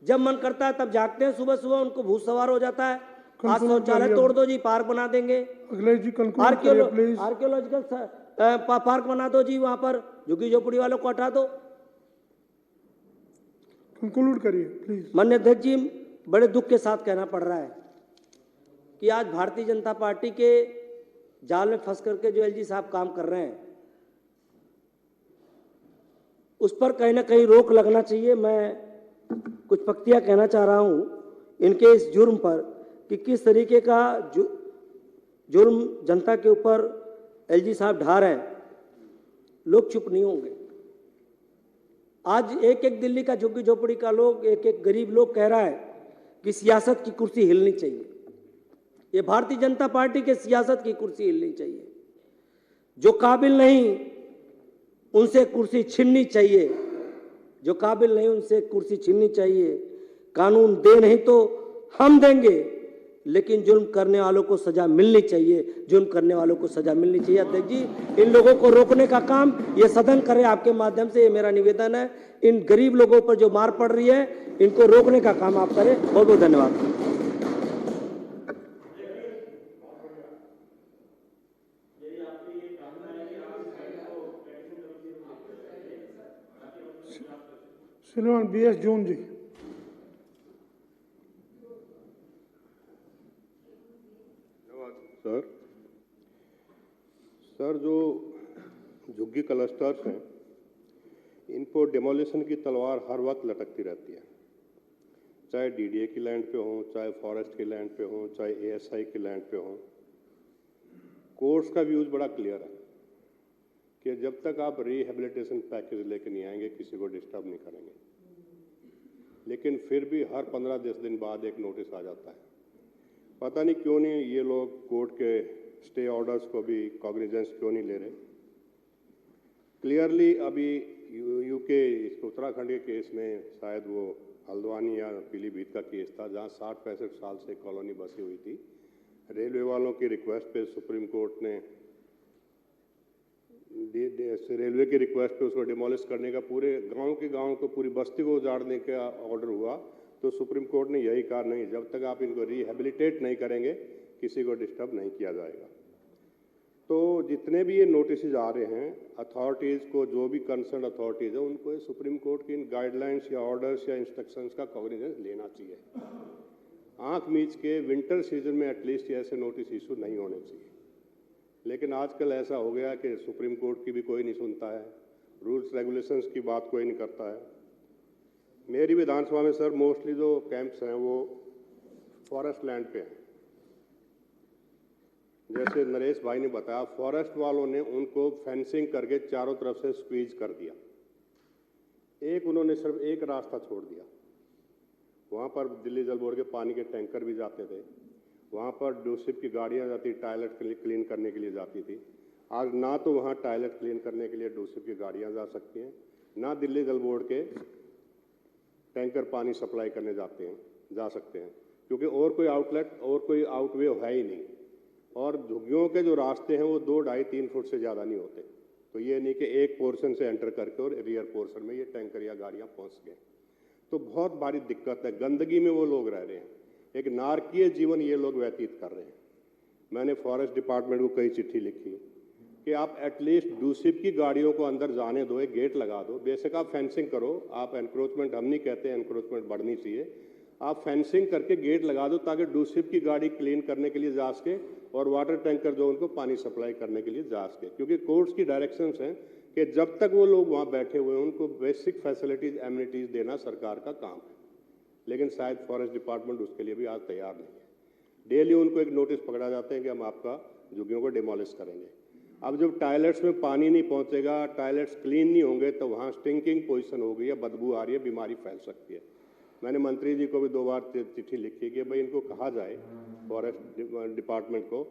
जब मन करता है तब जागते हैं, सुबह सुबह उनको भूत सवार हो जाता है। आज शौचालय तोड़ दो जी, पार्क बना देंगे। आर्कियोलॉजिकल पार्क बना दो जी, वहां पर झुग्गी झोपड़ी वालों को हटा दो। कंक्लूड करिए प्लीज। माननीय अध्यक्ष जी, बड़े दुख के साथ कहना पड़ रहा है कि आज भारतीय जनता पार्टी के जाल में फंस करके जो एलजी साहब काम कर रहे हैं, उस पर कहीं ना कहीं रोक लगना चाहिए। मैं कुछ पंक्तियां कहना चाह रहा हूं इनके इस जुर्म पर कि किस तरीके का जुर्म जनता के ऊपर एलजी साहब ढा रहे हैं, लोग चुप नहीं होंगे। आज एक एक दिल्ली का झुग्गी झोपड़ी का लोग, एक एक गरीब लोग कह रहा है कि सियासत की कुर्सी हिलनी चाहिए, ये भारतीय जनता पार्टी के सियासत की कुर्सी हिलनी चाहिए। जो काबिल नहीं उनसे कुर्सी छीननी चाहिए, जो काबिल नहीं उनसे कुर्सी छीननी चाहिए। कानून दे नहीं तो हम देंगे, लेकिन जुल्म करने वालों को सजा मिलनी चाहिए, जुल्म करने वालों को सजा मिलनी चाहिए। अध्यक्ष जी, इन लोगों को रोकने का काम ये सदन करे, आपके माध्यम से ये मेरा निवेदन है। इन गरीब लोगों पर जो मार पड़ रही है, इनको रोकने का काम आप करें। बहुत बहुत धन्यवाद। श्रीमान BS जून जी। सर जो झुग्गी क्लस्टर्स हैं इन पर डिमोलिशन की तलवार हर वक्त लटकती रहती है, चाहे DDA की लैंड पे हो, चाहे फॉरेस्ट की लैंड पे हो, चाहे ASI की लैंड पे हो। कोर्ट्स का व्यूज बड़ा क्लियर है कि जब तक आप रिहेबिलिटेशन पैकेज लेके नहीं आएंगे किसी को डिस्टर्ब नहीं करेंगे, लेकिन फिर भी हर 15-10 दिन बाद एक नोटिस आ जाता है। पता नहीं क्यों नहीं ये लोग कोर्ट के स्टे ऑर्डर्स को भी कॉग्निजेंस क्यों नहीं ले रहे। क्लियरली अभी यूके उत्तराखंड के केस में शायद वो हल्द्वानी या पीलीभीत का केस था जहां 60-65 साल से कॉलोनी बसी हुई थी। रेलवे वालों की रिक्वेस्ट पे सुप्रीम कोर्ट ने रेलवे की रिक्वेस्ट पे उसको डिमोलिश करने का पूरे गांव के गांव को पूरी बस्ती को उजाड़ने का ऑर्डर हुआ, तो सुप्रीम कोर्ट ने यही कहा नहीं, जब तक आप इनको रिहेबिलिटेट नहीं करेंगे किसी को डिस्टर्ब नहीं किया जाएगा। तो जितने भी ये नोटिस आ रहे हैं अथॉरिटीज़ को, जो भी कंसर्न अथॉरिटीज़ है उनको सुप्रीम कोर्ट की इन गाइडलाइंस या ऑर्डर्स या इंस्ट्रक्शंस का कॉग्निजेंस लेना चाहिए। आंख मीच के विंटर सीजन में एटलीस्ट ऐसे नोटिस इशू नहीं होने चाहिए, लेकिन आजकल ऐसा हो गया कि सुप्रीम कोर्ट की भी कोई नहीं सुनता है, रूल्स रेगुलेशंस की बात कोई नहीं करता है। मेरी विधानसभा में सर मोस्टली जो कैंप्स हैं वो फॉरेस्ट लैंड पे हैं। जैसे नरेश भाई ने बताया, फॉरेस्ट वालों ने उनको फेंसिंग करके चारों तरफ से स्क्वीज कर दिया। उन्होंने सिर्फ एक रास्ता छोड़ दिया, वहाँ पर दिल्ली जल बोर्ड के पानी के टैंकर भी जाते थे, वहाँ पर डोसिप की गाड़ियाँ जाती, टॉयलेट क्लीन करने के लिए जाती थी। आज ना तो वहाँ टॉयलेट क्लीन करने के लिए डोसिप की गाड़ियाँ जा सकती हैं, ना दिल्ली जल बोर्ड के टैंकर पानी सप्लाई करने जा सकते हैं, क्योंकि और कोई आउटलेट और कोई आउटवे है ही नहीं। और झुग्गियों के जो रास्ते हैं वो 2-2.5-3 फुट से ज़्यादा नहीं होते, तो ये नहीं कि एक पोर्शन से एंटर करके और रियर पोर्शन में ये टैंकर या गाड़ियाँ पहुँच गए, तो बहुत बड़ी दिक्कत है। गंदगी में वो लोग रह रहे हैं, एक नारकीय जीवन ये लोग व्यतीत कर रहे हैं। मैंने फॉरेस्ट डिपार्टमेंट को कई चिट्ठी लिखी कि आप एटलीस्ट डूसिप की गाड़ियों को अंदर जाने दो, एक गेट लगा दो। बेशक आप फेंसिंग करो, आप एनक्रोचमेंट, हम नहीं कहते एनक्रोचमेंट बढ़नी चाहिए, आप फेंसिंग करके गेट लगा दो ताकि डूसिप की गाड़ी क्लीन करने के लिए जा सके और वाटर टैंकर जो उनको पानी सप्लाई करने के लिए जा सके। क्योंकि कोर्ट्स की डायरेक्शंस हैं कि जब तक वो लोग वहाँ बैठे हुए हैं उनको बेसिक फैसिलिटीज़, एमिनिटीज़ देना सरकार का काम है, लेकिन शायद फॉरेस्ट डिपार्टमेंट उसके लिए भी आज तैयार नहीं है। डेली उनको एक नोटिस पकड़ा जाते हैं कि हम आपका झुग्गियों को डिमोलिश करेंगे। अब जब टॉयलेट्स में पानी नहीं पहुँचेगा, टॉयलेट्स क्लीन नहीं होंगे, तो वहाँ स्टिंकिंग पोजीशन हो गई है, बदबू आ रही है, बीमारी फैल सकती है। मैंने मंत्री जी को भी 2 बार चिट्ठी लिखी कि भाई इनको कहा जाए फॉरेस्ट डिपार्टमेंट को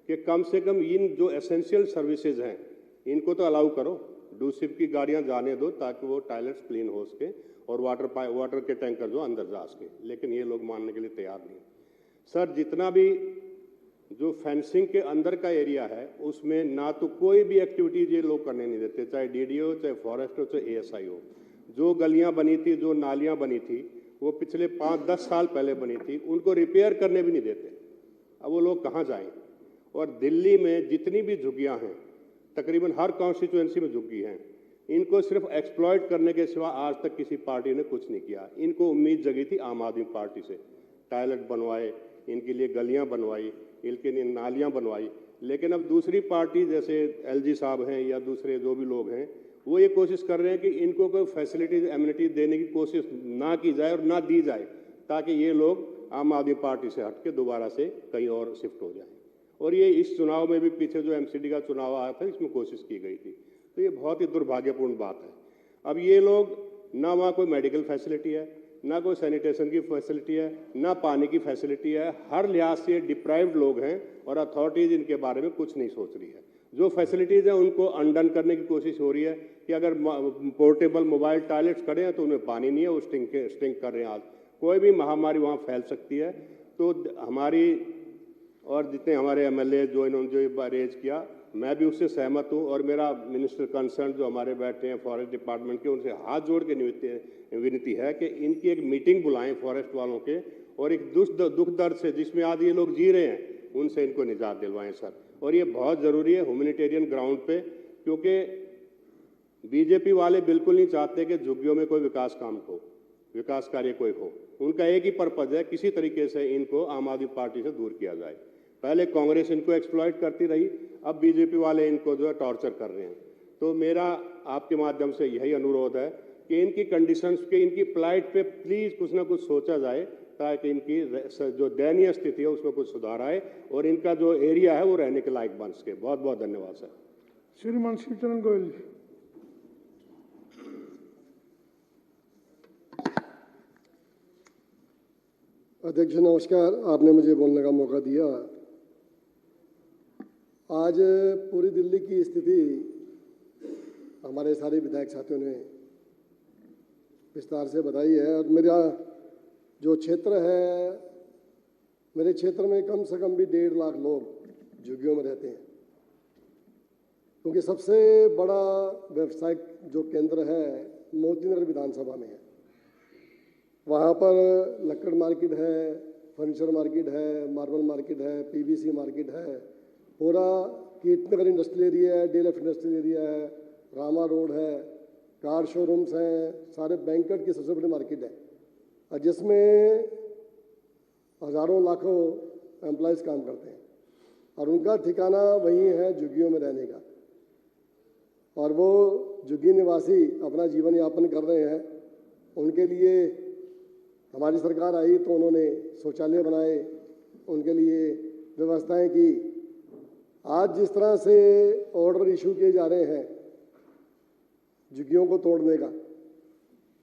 कि कम से कम इन जो एसेंशियल सर्विसेज हैं इनको तो अलाउ करो, डूसिप की गाड़ियां जाने दो ताकि वो टॉयलेट्स क्लीन हो सके और वाटर के टैंकर जो अंदर जा सके, लेकिन ये लोग मानने के लिए तैयार नहीं। सर जितना भी जो फेंसिंग के अंदर का एरिया है उसमें ना तो कोई भी एक्टिविटीज ये लोग करने नहीं देते, चाहे DDA हो, चाहे फॉरेस्ट हो, चाहे ASI हो। जो गलियां बनी थी, जो नालियां बनी थी, वो पिछले 5-10 साल पहले बनी थी, उनको रिपेयर करने भी नहीं देते। अब वो लोग कहाँ जाएं? और दिल्ली में जितनी भी झुग्गियाँ हैं, तकरीबन हर कॉन्स्टिट्यूएंसी में झुग्गी हैं, इनको सिर्फ एक्सप्लॉइट करने के सिवा आज तक किसी पार्टी ने कुछ नहीं किया। इनको उम्मीद जगी थी आम आदमी पार्टी से, टॉयलेट बनवाए, इनके लिए गलियाँ बनवाई, इनके लिए नालियाँ बनवाई, लेकिन अब दूसरी पार्टी जैसे LG साहब हैं या दूसरे जो भी लोग हैं वो ये कोशिश कर रहे हैं कि इनको कोई फैसिलिटीज, एमिनिटीज देने की कोशिश ना की जाए और ना दी जाए, ताकि ये लोग आम आदमी पार्टी से हट के दोबारा से कहीं और शिफ्ट हो जाएं। और ये इस चुनाव में भी पीछे जो MCD का चुनाव आया था इसमें कोशिश की गई थी, तो ये बहुत ही दुर्भाग्यपूर्ण बात है। अब ये लोग ना वहाँ कोई मेडिकल फैसिलिटी है, ना कोई सैनिटेशन की फैसिलिटी है, ना पानी की फैसिलिटी है, हर लिहाज से डिप्राइव्ड लोग हैं और अथॉरिटीज़ इनके बारे में कुछ नहीं सोच रही है। जो फैसिलिटीज़ हैं उनको अनडन करने की कोशिश हो रही है कि अगर पोर्टेबल मोबाइल टॉयलेट्स खड़े हैं तो उनमें पानी नहीं है, वो स्टिंक कर रहे हैं। आज कोई भी महामारी वहाँ फैल सकती है। तो हमारी और जितने हमारे MLA जो इन्होंने जो रेज किया, मैं भी उससे सहमत हूँ और मेरा मिनिस्टर कंसर्न जो हमारे बैठे हैं फॉरेस्ट डिपार्टमेंट के, उनसे हाथ जोड़ के विनती है कि इनकी एक मीटिंग बुलाएं फॉरेस्ट वालों के और एक दुख दर्द से जिसमें आज ये लोग जी रहे हैं उनसे इनको निजात दिलवाएं सर। और ये बहुत ज़रूरी है ह्यूमैनिटेरियन ग्राउंड पे, क्योंकि बीजेपी वाले बिल्कुल नहीं चाहते कि झुग्गियों में कोई विकास कार्य कोई हो। उनका एक ही पर्पज है, किसी तरीके से इनको आम आदमी पार्टी से दूर किया जाए। पहले कांग्रेस इनको एक्सप्लॉइट करती रही, अब बीजेपी वाले इनको जो है टॉर्चर कर रहे हैं। तो मेरा आपके माध्यम से यही अनुरोध है कि इनकी कंडीशंस पे, इनकी प्लाइट पे प्लीज कुछ ना कुछ सोचा जाए, ताकि इनकी जो दयनीय स्थिति है उसमें कुछ सुधार आए और इनका जो एरिया है वो रहने के लायक बन सके। बहुत बहुत धन्यवाद सर। श्रीमान शिवचरण गोयल जी। अध्यक्ष नमस्कार, आपने मुझे बोलने का मौका दिया। आज पूरी दिल्ली की स्थिति हमारे सारे विधायक साथियों ने विस्तार से बताई है और मेरा जो क्षेत्र है, मेरे क्षेत्र में कम से कम भी 1.5 लाख लोग झुग्गियों में रहते हैं, क्योंकि सबसे बड़ा व्यवसायिक जो केंद्र है मोतीनगर विधानसभा में है। वहाँ पर लक्कड़ मार्केट है, फर्नीचर मार्केट है, मार्बल मार्केट है, पीवीसी मार्केट है, पूरा कीर्तनगर इंडस्ट्रियल एरिया है, डीएलएफ इंडस्ट्रियल एरिया है, रामा रोड है, कार शोरूम्स हैं, सारे बैंकट की सबसे बड़ी मार्केट है, और जिसमें हज़ारों लाखों एम्प्लॉयज़ काम करते हैं और उनका ठिकाना वही है झुग्गियों में रहने का। और वो झुग्गी निवासी अपना जीवन यापन कर रहे हैं। उनके लिए हमारी सरकार आई तो उन्होंने शौचालय बनाए, उनके लिए व्यवस्थाएं की। आज जिस तरह से ऑर्डर इशू किए जा रहे हैं झुग्गियों को तोड़ने का,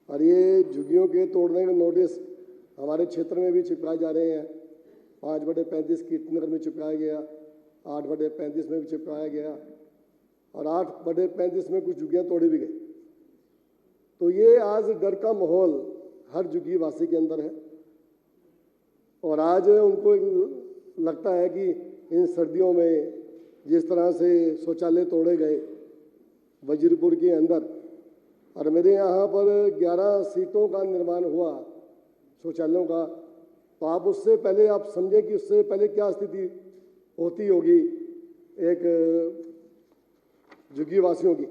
और ये झुग्गियों के तोड़ने के नोटिस हमारे क्षेत्र में भी चिपकाए जा रहे हैं। 5/35 कीर्तनगर में चिपकाया गया, 8/35 में भी चिपकाया गया और 8/35 में कुछ झुग्गियाँ तोड़ी भी गई। तो ये आज डर का माहौल हर झुग्गी वासी के अंदर है और आज उनको लगता है कि इन सर्दियों में जिस तरह से शौचालय तोड़े गए वजीरपुर के अंदर, और मेरे यहाँ पर 11 सीटों का निर्माण हुआ शौचालयों का, तो आप उससे पहले आप समझें कि उससे पहले क्या स्थिति होती होगी एक झुग्गी वासियों की।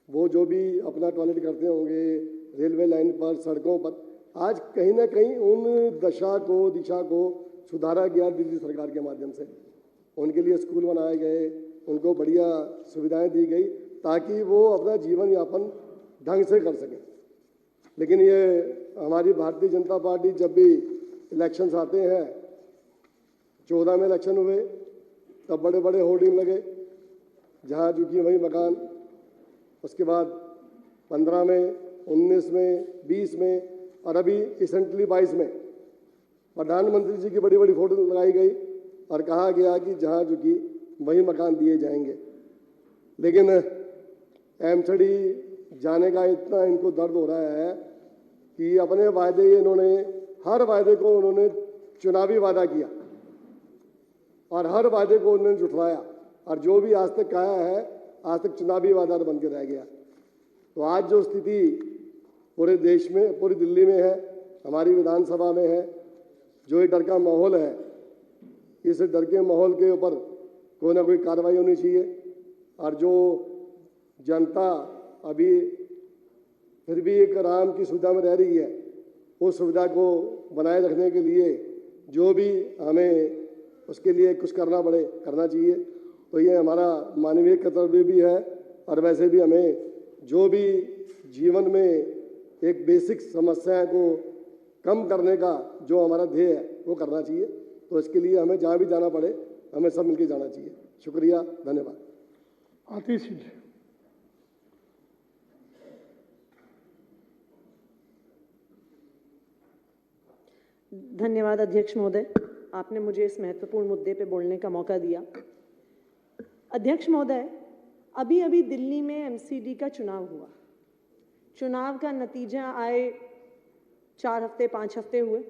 वो जो भी अपना टॉयलेट करते होंगे रेलवे लाइन पर, सड़कों पर, आज कहीं ना कहीं उन दिशा को सुधारा गया दिल्ली सरकार के माध्यम से। उनके लिए स्कूल बनाए गए, उनको बढ़िया सुविधाएं दी गई ताकि वो अपना जीवन यापन ढंग से कर सकें। लेकिन ये हमारी भारतीय जनता पार्टी जब भी इलेक्शंस आते हैं, 14 में इलेक्शन हुए तब बड़े बड़े होर्डिंग लगे जहाँ झुग्गी वही मकान, उसके बाद 15 में, 19 में, 20 में और अभी रिसेंटली 22 में प्रधानमंत्री जी की बड़ी बड़ी फोटो लगाई गई और कहा गया कि जहाँ झुग्गी वही मकान दिए जाएंगे। लेकिन एमसीडी जाने का इतना इनको दर्द हो रहा है कि अपने वायदे इन्होंने, हर वायदे को उन्होंने चुनावी वादा किया और हर वायदे को उन्होंने जुटवाया और जो भी आज तक कहा है आज तक चुनावी वादा बन के रह गया। तो आज जो स्थिति पूरे देश में, पूरी दिल्ली में है, हमारी विधानसभा में है, जो ये डर का माहौल है, इस डर के माहौल के ऊपर कोई ना कोई कार्रवाई होनी चाहिए। और जो जनता अभी फिर भी एक आराम की सुविधा में रह रही है, उस सुविधा को बनाए रखने के लिए जो भी हमें उसके लिए कुछ करना पड़े करना चाहिए। तो ये हमारा मानवीय कर्तव्य भी है और वैसे भी हमें जो भी जीवन में एक बेसिक समस्याएं को कम करने का जो हमारा ध्येय है वो करना चाहिए। तो इसके लिए हमें जहाँ भी जाना पड़े हमें सब मिलकर जाना चाहिए। शुक्रिया, धन्यवाद। आतिश जी। धन्यवाद अध्यक्ष महोदय, आपने मुझे इस महत्वपूर्ण मुद्दे पे बोलने का मौका दिया। अध्यक्ष महोदय, अभी अभी दिल्ली में एमसीडी का चुनाव हुआ। चुनाव का नतीजा आए 4 हफ्ते 5 हफ्ते हुए।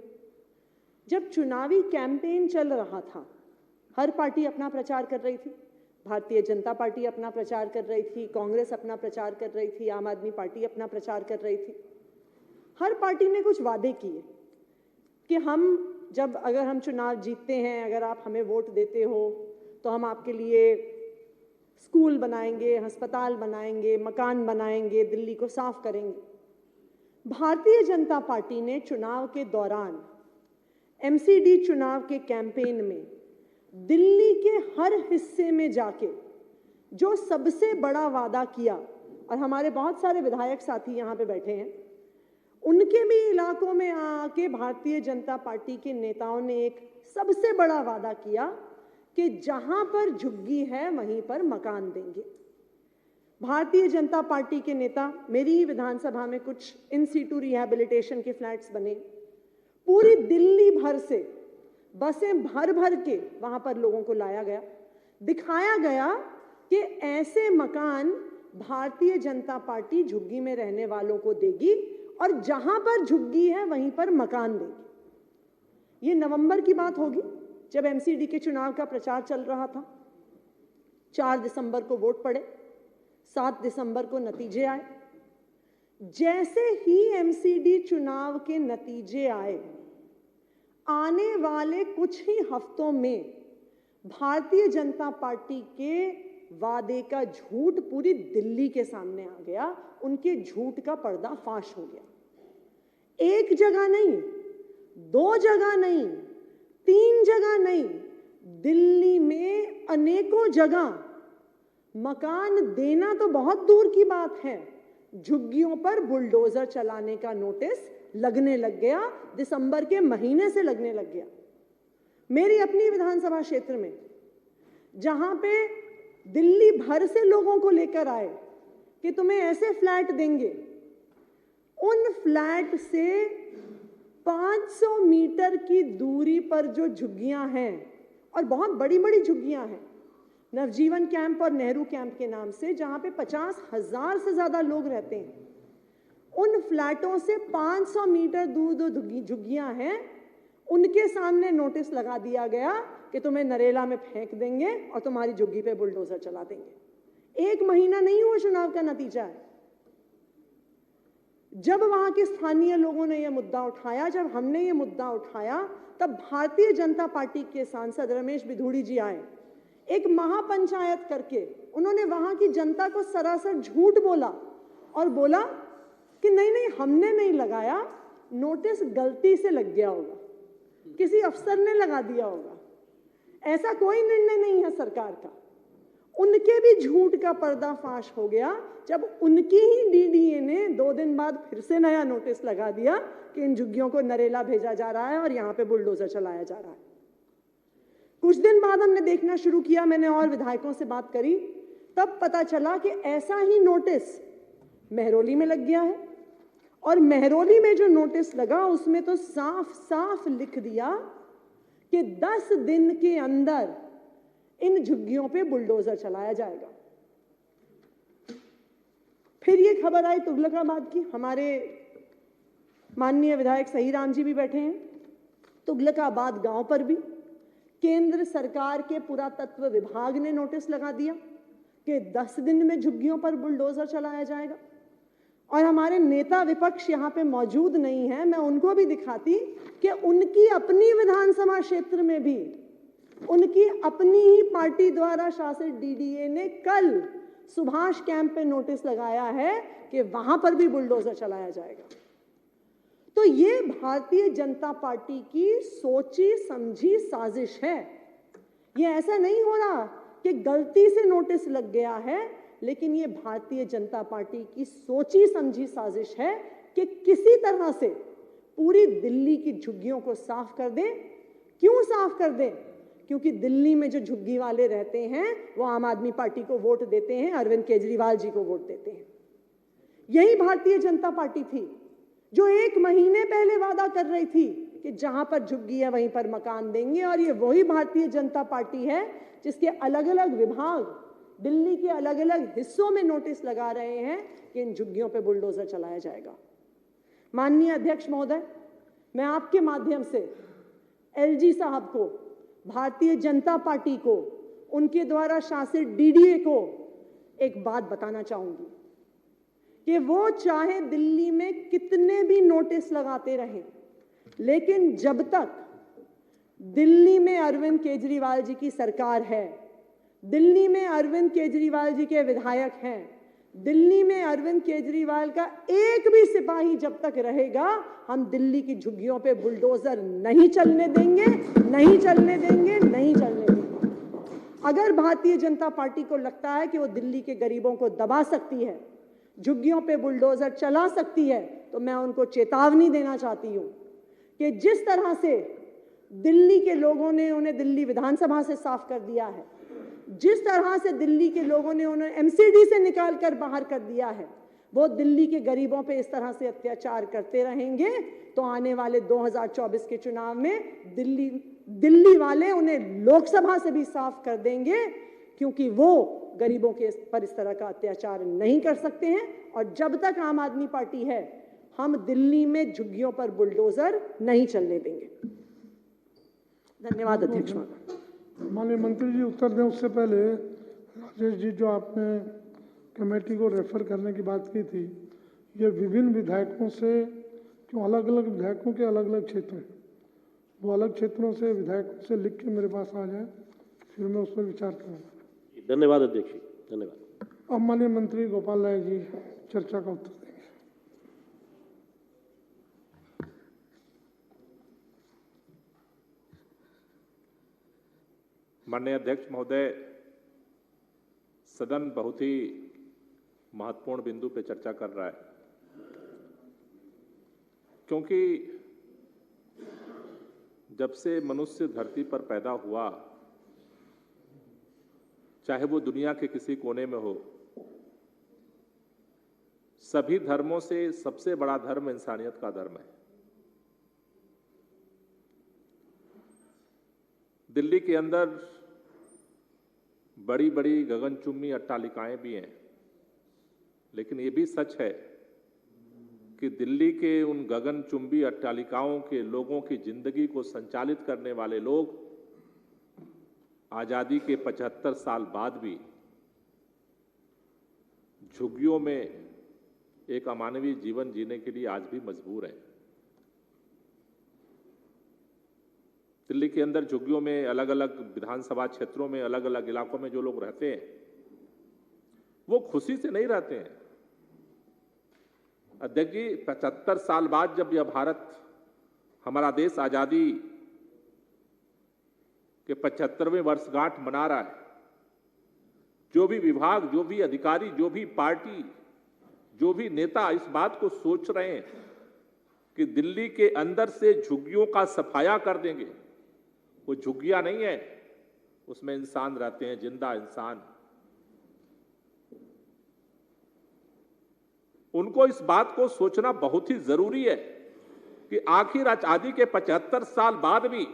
जब चुनावी कैंपेन चल रहा था, हर पार्टी अपना प्रचार कर रही थी। भारतीय जनता पार्टी अपना प्रचार कर रही थी, कांग्रेस अपना प्रचार कर रही थी, आम आदमी पार्टी अपना प्रचार कर रही थी। हर पार्टी ने कुछ वादे किए कि अगर हम चुनाव जीतते हैं, अगर आप हमें वोट देते हो तो हम आपके लिए स्कूल बनाएंगे, अस्पताल बनाएंगे, मकान बनाएंगे, दिल्ली को साफ करेंगे। भारतीय जनता पार्टी ने चुनाव के दौरान एमसीडी चुनाव के कैंपेन में दिल्ली के हर हिस्से में जाके जो सबसे बड़ा वादा किया, और हमारे बहुत सारे विधायक साथी यहाँ पे बैठे हैं, उनके भी इलाकों में आके भारतीय जनता पार्टी के नेताओं ने एक सबसे बड़ा वादा किया कि जहां पर झुग्गी है वहीं पर मकान देंगे। भारतीय जनता पार्टी के नेता, मेरी ही विधानसभा में कुछ इन सीटू रिहैबिलिटेशन के फ्लैट्स बने, पूरी दिल्ली भर से बसें भर भर के वहां पर लोगों को लाया गया, दिखाया गया कि ऐसे मकान भारतीय जनता पार्टी झुग्गी में रहने वालों को देगी और जहां पर झुग्गी है वहीं पर मकान देगी। ये नवंबर की बात होगी जब एमसीडी के चुनाव का प्रचार चल रहा था। 4 दिसंबर को वोट पड़े, 7 दिसंबर को नतीजे आए। जैसे ही एमसीडी चुनाव के नतीजे आए, आने वाले कुछ ही हफ्तों में भारतीय जनता पार्टी के वादे का झूठ पूरी दिल्ली के सामने आ गया, उनके झूठ का पर्दाफाश हो गया। एक जगह नहीं, 2 जगह नहीं, 3 जगह नहीं, दिल्ली में अनेकों जगह मकान देना तो बहुत दूर की बात है, झुग्गियों पर बुलडोजर चलाने का नोटिस लगने लग गया। दिसंबर के महीने से लगने लग गया। मेरी अपनी विधानसभा क्षेत्र में, जहां पे दिल्ली भर से लोगों को लेकर आए कि तुम्हें ऐसे फ्लैट देंगे, उन फ्लैट से 500 मीटर की दूरी पर जो झुग्गियां हैं, और बहुत बड़ी बड़ी झुग्गियां हैं, नवजीवन कैंप और नेहरू कैंप के नाम से, जहां पे 50,000 से ज्यादा लोग रहते हैं, उन फ्लैटों से 500 मीटर दूर जो झुग्गियां हैं, उनके सामने नोटिस लगा दिया गया कि तुम्हें नरेला में फेंक देंगे और तुम्हारी झुग्गी पे बुलडोजर चला देंगे। 1 महीना नहीं हुआ चुनाव का नतीजा है। जब वहां के स्थानीय लोगों ने यह मुद्दा उठाया, जब हमने ये मुद्दा उठाया, तब भारतीय जनता पार्टी के सांसद रमेश बिधूड़ी जी आए, एक महापंचायत करके उन्होंने वहां की जनता को सरासर झूठ बोला और बोला कि नहीं नहीं, हमने नहीं लगाया, नोटिस गलती से लग गया होगा, किसी अफसर ने लगा दिया होगा, ऐसा कोई निर्णय नहीं है सरकार का। उनके भी झूठ का पर्दाफाश हो गया जब उनकी ही डीडीए ने 2 दिन बाद फिर से नया नोटिस लगा दिया कि इन झुग्गियों को नरेला भेजा जा रहा है और यहां पे बुलडोजर चलाया जा रहा है। कुछ दिन बाद हमने देखना शुरू किया, मैंने और विधायकों से बात करी, तब पता चला कि ऐसा ही नोटिस मेहरौली में लग गया है, और मेहरौली में जो नोटिस लगा उसमें तो साफ साफ लिख दिया कि 10 दिन के अंदर इन झुग्गियों पे बुलडोजर चलाया जाएगा। फिर ये खबर आई तुगलकाबाद की, हमारे माननीय विधायक सही राम जी भी बैठे हैं। तुगलकाबाद गांव पर भी केंद्र सरकार के पुरातत्व विभाग ने नोटिस लगा दिया कि 10 दिन में झुग्गियों पर बुलडोजर चलाया जाएगा। और हमारे नेता विपक्ष यहाँ पे मौजूद नहीं है, मैं उनको भी दिखाती कि उनकी अपनी विधानसभा क्षेत्र में भी उनकी अपनी ही पार्टी द्वारा शासित डीडीए ने कल सुभाष कैंप पे नोटिस लगाया है कि वहां पर भी बुलडोजर चलाया जाएगा। तो ये भारतीय जनता पार्टी की सोची समझी साजिश है। ये ऐसा नहीं हो रहा कि गलती से नोटिस लग गया है, लेकिन ये भारतीय जनता पार्टी की सोची समझी साजिश है कि किसी तरह से पूरी दिल्ली की झुग्गियों को साफ कर दें। क्यों साफ कर दें? क्योंकि दिल्ली में जो झुग्गी वाले रहते हैं वो आम आदमी पार्टी को वोट देते हैं, अरविंद केजरीवाल जी को वोट देते हैं। यही भारतीय जनता पार्टी थी जो 1 महीने पहले वादा कर रही थी कि जहां पर झुग्गी है वहीं पर मकान देंगे, और ये वही भारतीय जनता पार्टी है जिसके अलग अलग विभाग दिल्ली के अलग अलग हिस्सों में नोटिस लगा रहे हैं कि इन झुग्गियों पे बुलडोजर चलाया जाएगा। माननीय अध्यक्ष महोदय, मैं आपके माध्यम से एलजी साहब को, भारतीय जनता पार्टी को, उनके द्वारा शासित डीडीए को एक बात बताना चाहूंगी कि वो चाहे दिल्ली में कितने भी नोटिस लगाते रहें, लेकिन जब तक दिल्ली में अरविंद केजरीवाल जी की सरकार है, दिल्ली में अरविंद केजरीवाल जी के विधायक हैं। दिल्ली में अरविंद केजरीवाल का एक भी सिपाही जब तक रहेगा, हम दिल्ली की झुग्गियों पे बुलडोजर नहीं चलने देंगे, नहीं चलने देंगे, नहीं चलने देंगे। अगर भारतीय जनता पार्टी को लगता है कि वो दिल्ली के गरीबों को दबा सकती है, झुग्गियों पे बुलडोजर चला सकती है, तो मैं उनको चेतावनी देना चाहती हूं कि जिस तरह से दिल्ली के लोगों ने उन्हें दिल्ली विधानसभा से साफ कर दिया है, जिस तरह से दिल्ली के लोगों ने उन्हें एमसीडी से निकाल कर बाहर कर दिया है, वो दिल्ली के गरीबों पे इस तरह से अत्याचार करते रहेंगे तो आने वाले 2024 के चुनाव में दिल्ली वाले उन्हें लोकसभा से भी साफ कर देंगे, क्योंकि वो गरीबों के पर इस तरह का अत्याचार नहीं कर सकते हैं। और जब तक आम आदमी पार्टी है, हम दिल्ली में झुग्गियों पर बुलडोजर नहीं चलने देंगे। धन्यवाद अध्यक्ष महोदय। माननीय मंत्री जी उत्तर दें उससे पहले राजेश जी, जो आपने कमेटी को रेफर करने की बात की थी, ये विभिन्न विधायकों से क्यों, अलग अलग विधायकों के अलग अलग क्षेत्र हैं, वो अलग क्षेत्रों से विधायकों से लिख के मेरे पास आ जाए, फिर मैं उस पर विचार करूँगा। धन्यवाद अध्यक्ष जी, धन्यवाद। अब माननीय मंत्री गोपाल राय जी चर्चा का उत्तर देंगे। माननीय अध्यक्ष महोदय, सदन बहुत ही महत्वपूर्ण बिंदु पे चर्चा कर रहा है, क्योंकि जब से मनुष्य धरती पर पैदा हुआ, चाहे वो दुनिया के किसी कोने में हो, सभी धर्मों से सबसे बड़ा धर्म इंसानियत का धर्म है। दिल्ली के अंदर बड़ी बड़ी गगनचुंबी अट्टालिकाएं भी हैं, लेकिन ये भी सच है कि दिल्ली के उन गगनचुंबी अट्टालिकाओं के लोगों की जिंदगी को संचालित करने वाले लोग आजादी के 75 साल बाद भी झुग्गियों में एक अमानवीय जीवन जीने के लिए आज भी मजबूर हैं। दिल्ली के अंदर झुग्गियों में अलग अलग विधानसभा क्षेत्रों में अलग अलग इलाकों में जो लोग रहते हैं, वो खुशी से नहीं रहते हैं। अध्यक्ष जी, 75 साल बाद जब यह भारत, हमारा देश आजादी के 75वें वर्षगांठ मना रहा है, जो भी विभाग, जो भी अधिकारी, जो भी पार्टी, जो भी नेता इस बात को सोच रहे हैं कि दिल्ली के अंदर से झुग्गियों का सफाया कर देंगे, वो झुग्गियां नहीं है, उसमें इंसान रहते हैं, जिंदा इंसान। उनको इस बात को सोचना बहुत ही जरूरी है कि आखिर आजादी के 75 साल बाद भी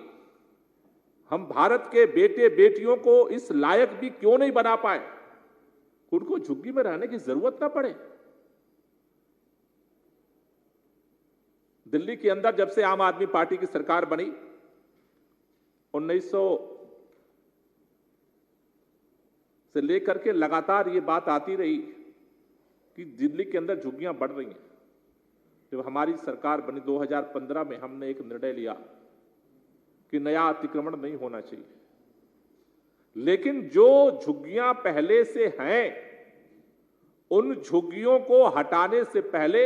हम भारत के बेटे बेटियों को इस लायक भी क्यों नहीं बना पाए, उनको झुग्गी में रहने की जरूरत ना पड़े। दिल्ली के अंदर जब से आम आदमी पार्टी की सरकार बनी, 1900 से लेकर के लगातार ये बात आती रही कि दिल्ली के अंदर झुग्गियां बढ़ रही हैं। जब हमारी सरकार बनी 2015 में, हमने एक निर्णय लिया कि नया अतिक्रमण नहीं होना चाहिए, लेकिन जो झुग्गियां पहले से हैं, उन झुग्गियों को हटाने से पहले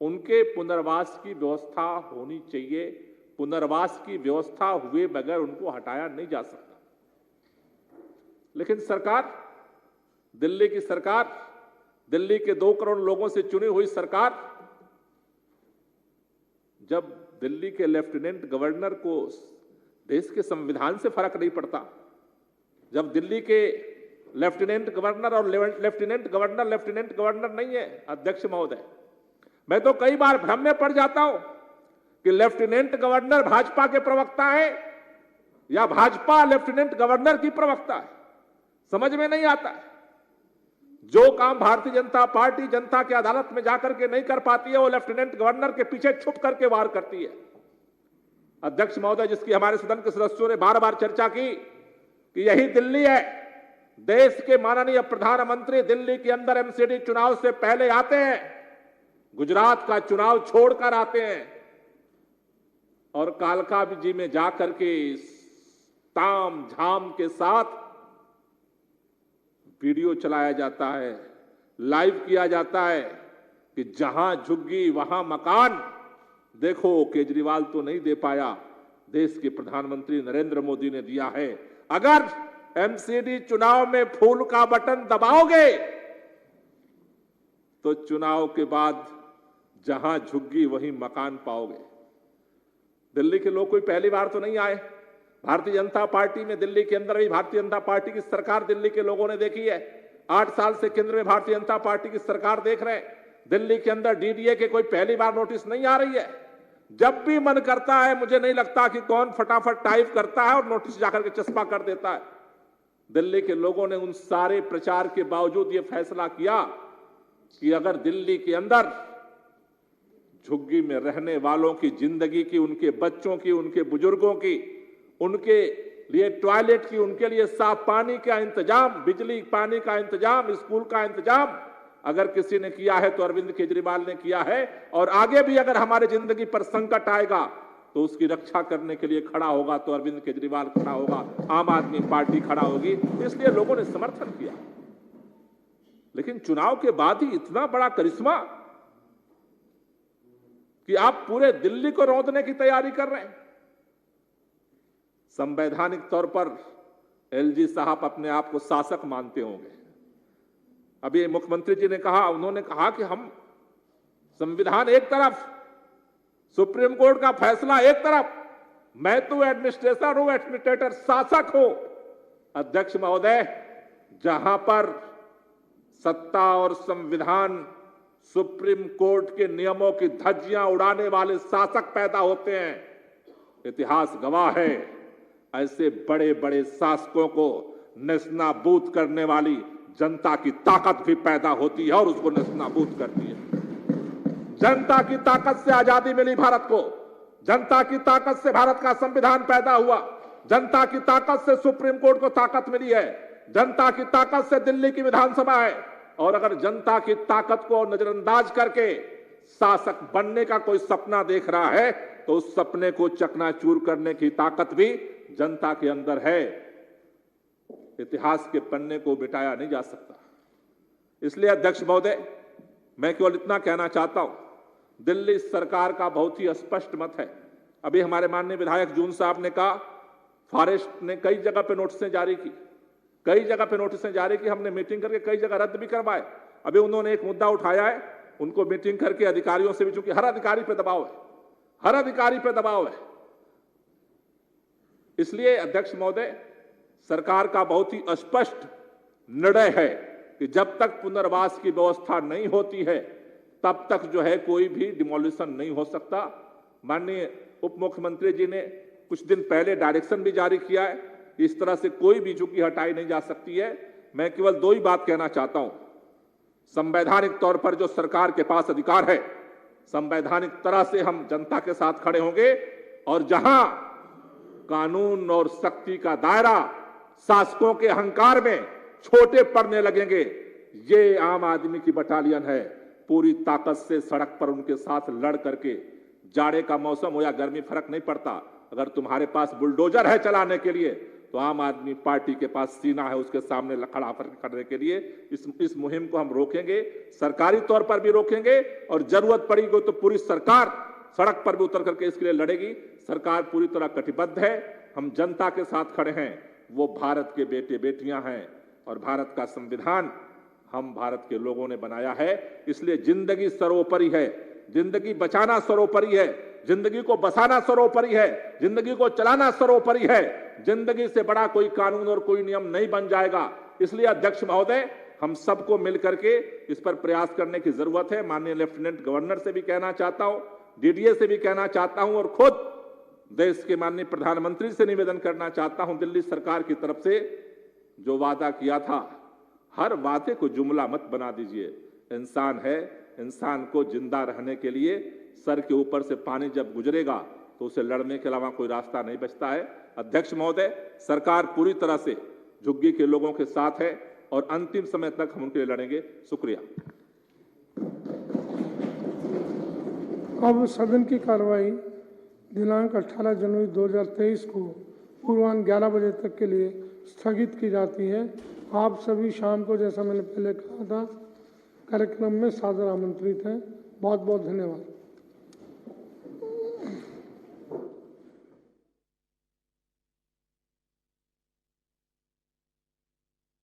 उनके पुनर्वास की व्यवस्था होनी चाहिए। पुनर्वास की व्यवस्था हुए बगैर उनको हटाया नहीं जा सकता। लेकिन सरकार, दिल्ली की सरकार, दिल्ली के 2 करोड़ लोगों से चुनी हुई सरकार, जब दिल्ली के लेफ्टिनेंट गवर्नर को देश के संविधान से फर्क नहीं पड़ता, जब दिल्ली के लेफ्टिनेंट गवर्नर और लेफ्टिनेंट गवर्नर नहीं है अध्यक्ष महोदय, मैं तो कई बार भ्रम में पड़ जाता हूं कि लेफ्टिनेंट गवर्नर भाजपा के प्रवक्ता है या भाजपा लेफ्टिनेंट गवर्नर की प्रवक्ता है, समझ में नहीं आता है। जो काम भारतीय जनता पार्टी जनता की अदालत में जाकर के नहीं कर पाती है, वो लेफ्टिनेंट गवर्नर के पीछे छुप करके वार करती है। अध्यक्ष महोदय, जिसकी हमारे सदन के सदस्यों ने बार बार चर्चा की कि यही दिल्ली है, देश के माननीय प्रधानमंत्री दिल्ली के अंदर एमसीडी चुनाव से पहले आते हैं, गुजरात का चुनाव छोड़कर आते हैं और कालका जी में जाकर के ताम झाम के साथ वीडियो चलाया जाता है, लाइव किया जाता है कि जहां झुग्गी वहां मकान। देखो केजरीवाल तो नहीं दे पाया, देश के प्रधानमंत्री नरेंद्र मोदी ने दिया है। अगर एमसीडी चुनाव में फूल का बटन दबाओगे तो चुनाव के बाद जहां झुग्गी वहीं मकान पाओगे। दिल्ली के लोग कोई पहली बार तो नहीं आए। भारतीय जनता पार्टी में दिल्ली के अंदर भी भारतीय जनता पार्टी की सरकार दिल्ली के लोगों ने देखी है। 8 साल से केंद्र में भारतीय जनता पार्टी की सरकार देख रहे हैं। दिल्ली के अंदर डीडीए के कोई पहली बार नोटिस नहीं आ रही है। जब भी मन करता है, मुझे नहीं लगता कि कौन फटाफट टाइप करता है और नोटिस जाकर के चस्पा कर देता है। दिल्ली के लोगों ने उन सारे प्रचार के बावजूद यह फैसला किया कि अगर दिल्ली के अंदर झुग्गी में रहने वालों की जिंदगी की, उनके बच्चों की, उनके बुजुर्गों की, उनके लिए टॉयलेट की, उनके लिए साफ पानी का इंतजाम, बिजली पानी का इंतजाम, स्कूल का इंतजाम अगर किसी ने किया है तो अरविंद केजरीवाल ने किया है। और आगे भी अगर हमारे जिंदगी पर संकट आएगा तो उसकी रक्षा करने के लिए खड़ा होगा तो अरविंद केजरीवाल खड़ा होगा, आम आदमी पार्टी खड़ा होगी। इसलिए लोगों ने समर्थन किया। लेकिन चुनाव के बाद ही इतना बड़ा करिश्मा कि आप पूरे दिल्ली को रौंदने की तैयारी कर रहे हैं। संवैधानिक तौर पर एलजी साहब अपने आप को शासक मानते होंगे। अभी मुख्यमंत्री जी ने कहा, उन्होंने कहा कि हम संविधान एक तरफ, सुप्रीम कोर्ट का फैसला एक तरफ, मैं तो एडमिनिस्ट्रेटर हूं, एडमिनिस्ट्रेटर शासक हूं। अध्यक्ष महोदय, जहां पर सत्ता और संविधान, सुप्रीम कोर्ट के नियमों की धज्जियां उड़ाने वाले शासक पैदा होते हैं, इतिहास गवाह है ऐसे बड़े बड़े शासकों को नेस्तनाबूद करने वाली जनता की ताकत भी पैदा होती है और उसको नेस्तनाबूद करती है। जनता की ताकत से आजादी मिली भारत को, जनता की ताकत से भारत का संविधान पैदा हुआ, जनता की ताकत से सुप्रीम कोर्ट को ताकत मिली है, जनता की ताकत से दिल्ली की विधानसभा है। और अगर जनता की ताकत को नजरअंदाज करके शासक बनने का कोई सपना देख रहा है तो उस सपने को चकनाचूर करने की ताकत भी जनता के अंदर है। इतिहास के पन्ने को मिटाया नहीं जा सकता। इसलिए अध्यक्ष महोदय, मैं केवल इतना कहना चाहता हूं, दिल्ली सरकार का बहुत ही स्पष्ट मत है। अभी हमारे माननीय विधायक जून साहब ने कहा, फॉरेस्ट ने कई जगह पे नोटिसें जारी की, कई जगह पे नोटिसें जारी की, हमने मीटिंग करके कई जगह रद्द भी करवाए। अभी उन्होंने एक मुद्दा उठाया है, उनको मीटिंग करके अधिकारियों से भी, चूंकि हर अधिकारी पे दबाव है, हर अधिकारी पे दबाव है, इसलिए अध्यक्ष महोदय, सरकार का बहुत ही स्पष्ट निर्णय है कि जब तक पुनर्वास की व्यवस्था नहीं होती है तब तक जो है कोई भी डिमोलिशन नहीं हो सकता। माननीय उप मुख्यमंत्री जी ने कुछ दिन पहले डायरेक्शन भी जारी किया है, इस तरह से कोई भी झुग्गी हटाई नहीं जा सकती है। मैं केवल 2 ही बात कहना चाहता हूं, संवैधानिक तौर पर जो सरकार के पास अधिकार है, संवैधानिक तरह से हम जनता के साथ खड़े होंगे और जहां कानून और शक्ति का दायरा शासकों के अहंकार में छोटे पड़ने लगेंगे, ये आम आदमी की बटालियन है, पूरी ताकत से सड़क पर उनके साथ लड़ करके, जाड़े का मौसम हो या गर्मी फर्क नहीं पड़ता, अगर तुम्हारे पास बुलडोजर है चलाने के लिए तो आम आदमी पार्टी के पास सीना है उसके सामने खड़ा करने के लिए। इस मुहिम को हम रोकेंगे, सरकारी तौर पर भी रोकेंगे और जरूरत पड़ेगी तो पूरी सरकार सड़क पर भी उतर करके इसके लिए लड़ेगी। सरकार पूरी तरह कटिबद्ध है, हम जनता के साथ खड़े हैं, वो भारत के बेटे बेटियां हैं और भारत का संविधान हम भारत के लोगों ने बनाया है। इसलिए जिंदगी सर्वोपरि है, जिंदगी बचाना सर्वोपरि है, जिंदगी को बसाना सर्वोपरि है, जिंदगी को चलाना सर्वोपरि है। जिंदगी से बड़ा कोई कानून और कोई नियम नहीं बन जाएगा। इसलिए अध्यक्ष महोदय, हम सबको मिलकर के इस पर प्रयास करने की जरूरत है। माननीय लेफ्टिनेंट गवर्नर से भी कहना चाहता हूं, डीडीए से भी कहना चाहता हूं और खुद देश के माननीय प्रधानमंत्री से निवेदन करना चाहता हूं, दिल्ली सरकार की तरफ से जो वादा किया था, हर वादे को जुमला मत बना दीजिए। इंसान है, इंसान को जिंदा रहने के लिए सर के ऊपर से पानी जब गुजरेगा तो उसे लड़ने के अलावा कोई रास्ता नहीं बचता है। अध्यक्ष महोदय, सरकार पूरी तरह से झुग्गी के लोगों के साथ है और अंतिम समय तक हम उनके लिए लड़ेंगे। शुक्रिया। अब सदन की कार्रवाई दिनांक 18 जनवरी 2023 को पूर्वाह्न 11 बजे तक के लिए स्थगित की जाती है। आप सभी शाम को, जैसा मैंने पहले कहा था, कार्यक्रम में सादर आमंत्रित हैं। बहुत बहुत धन्यवाद।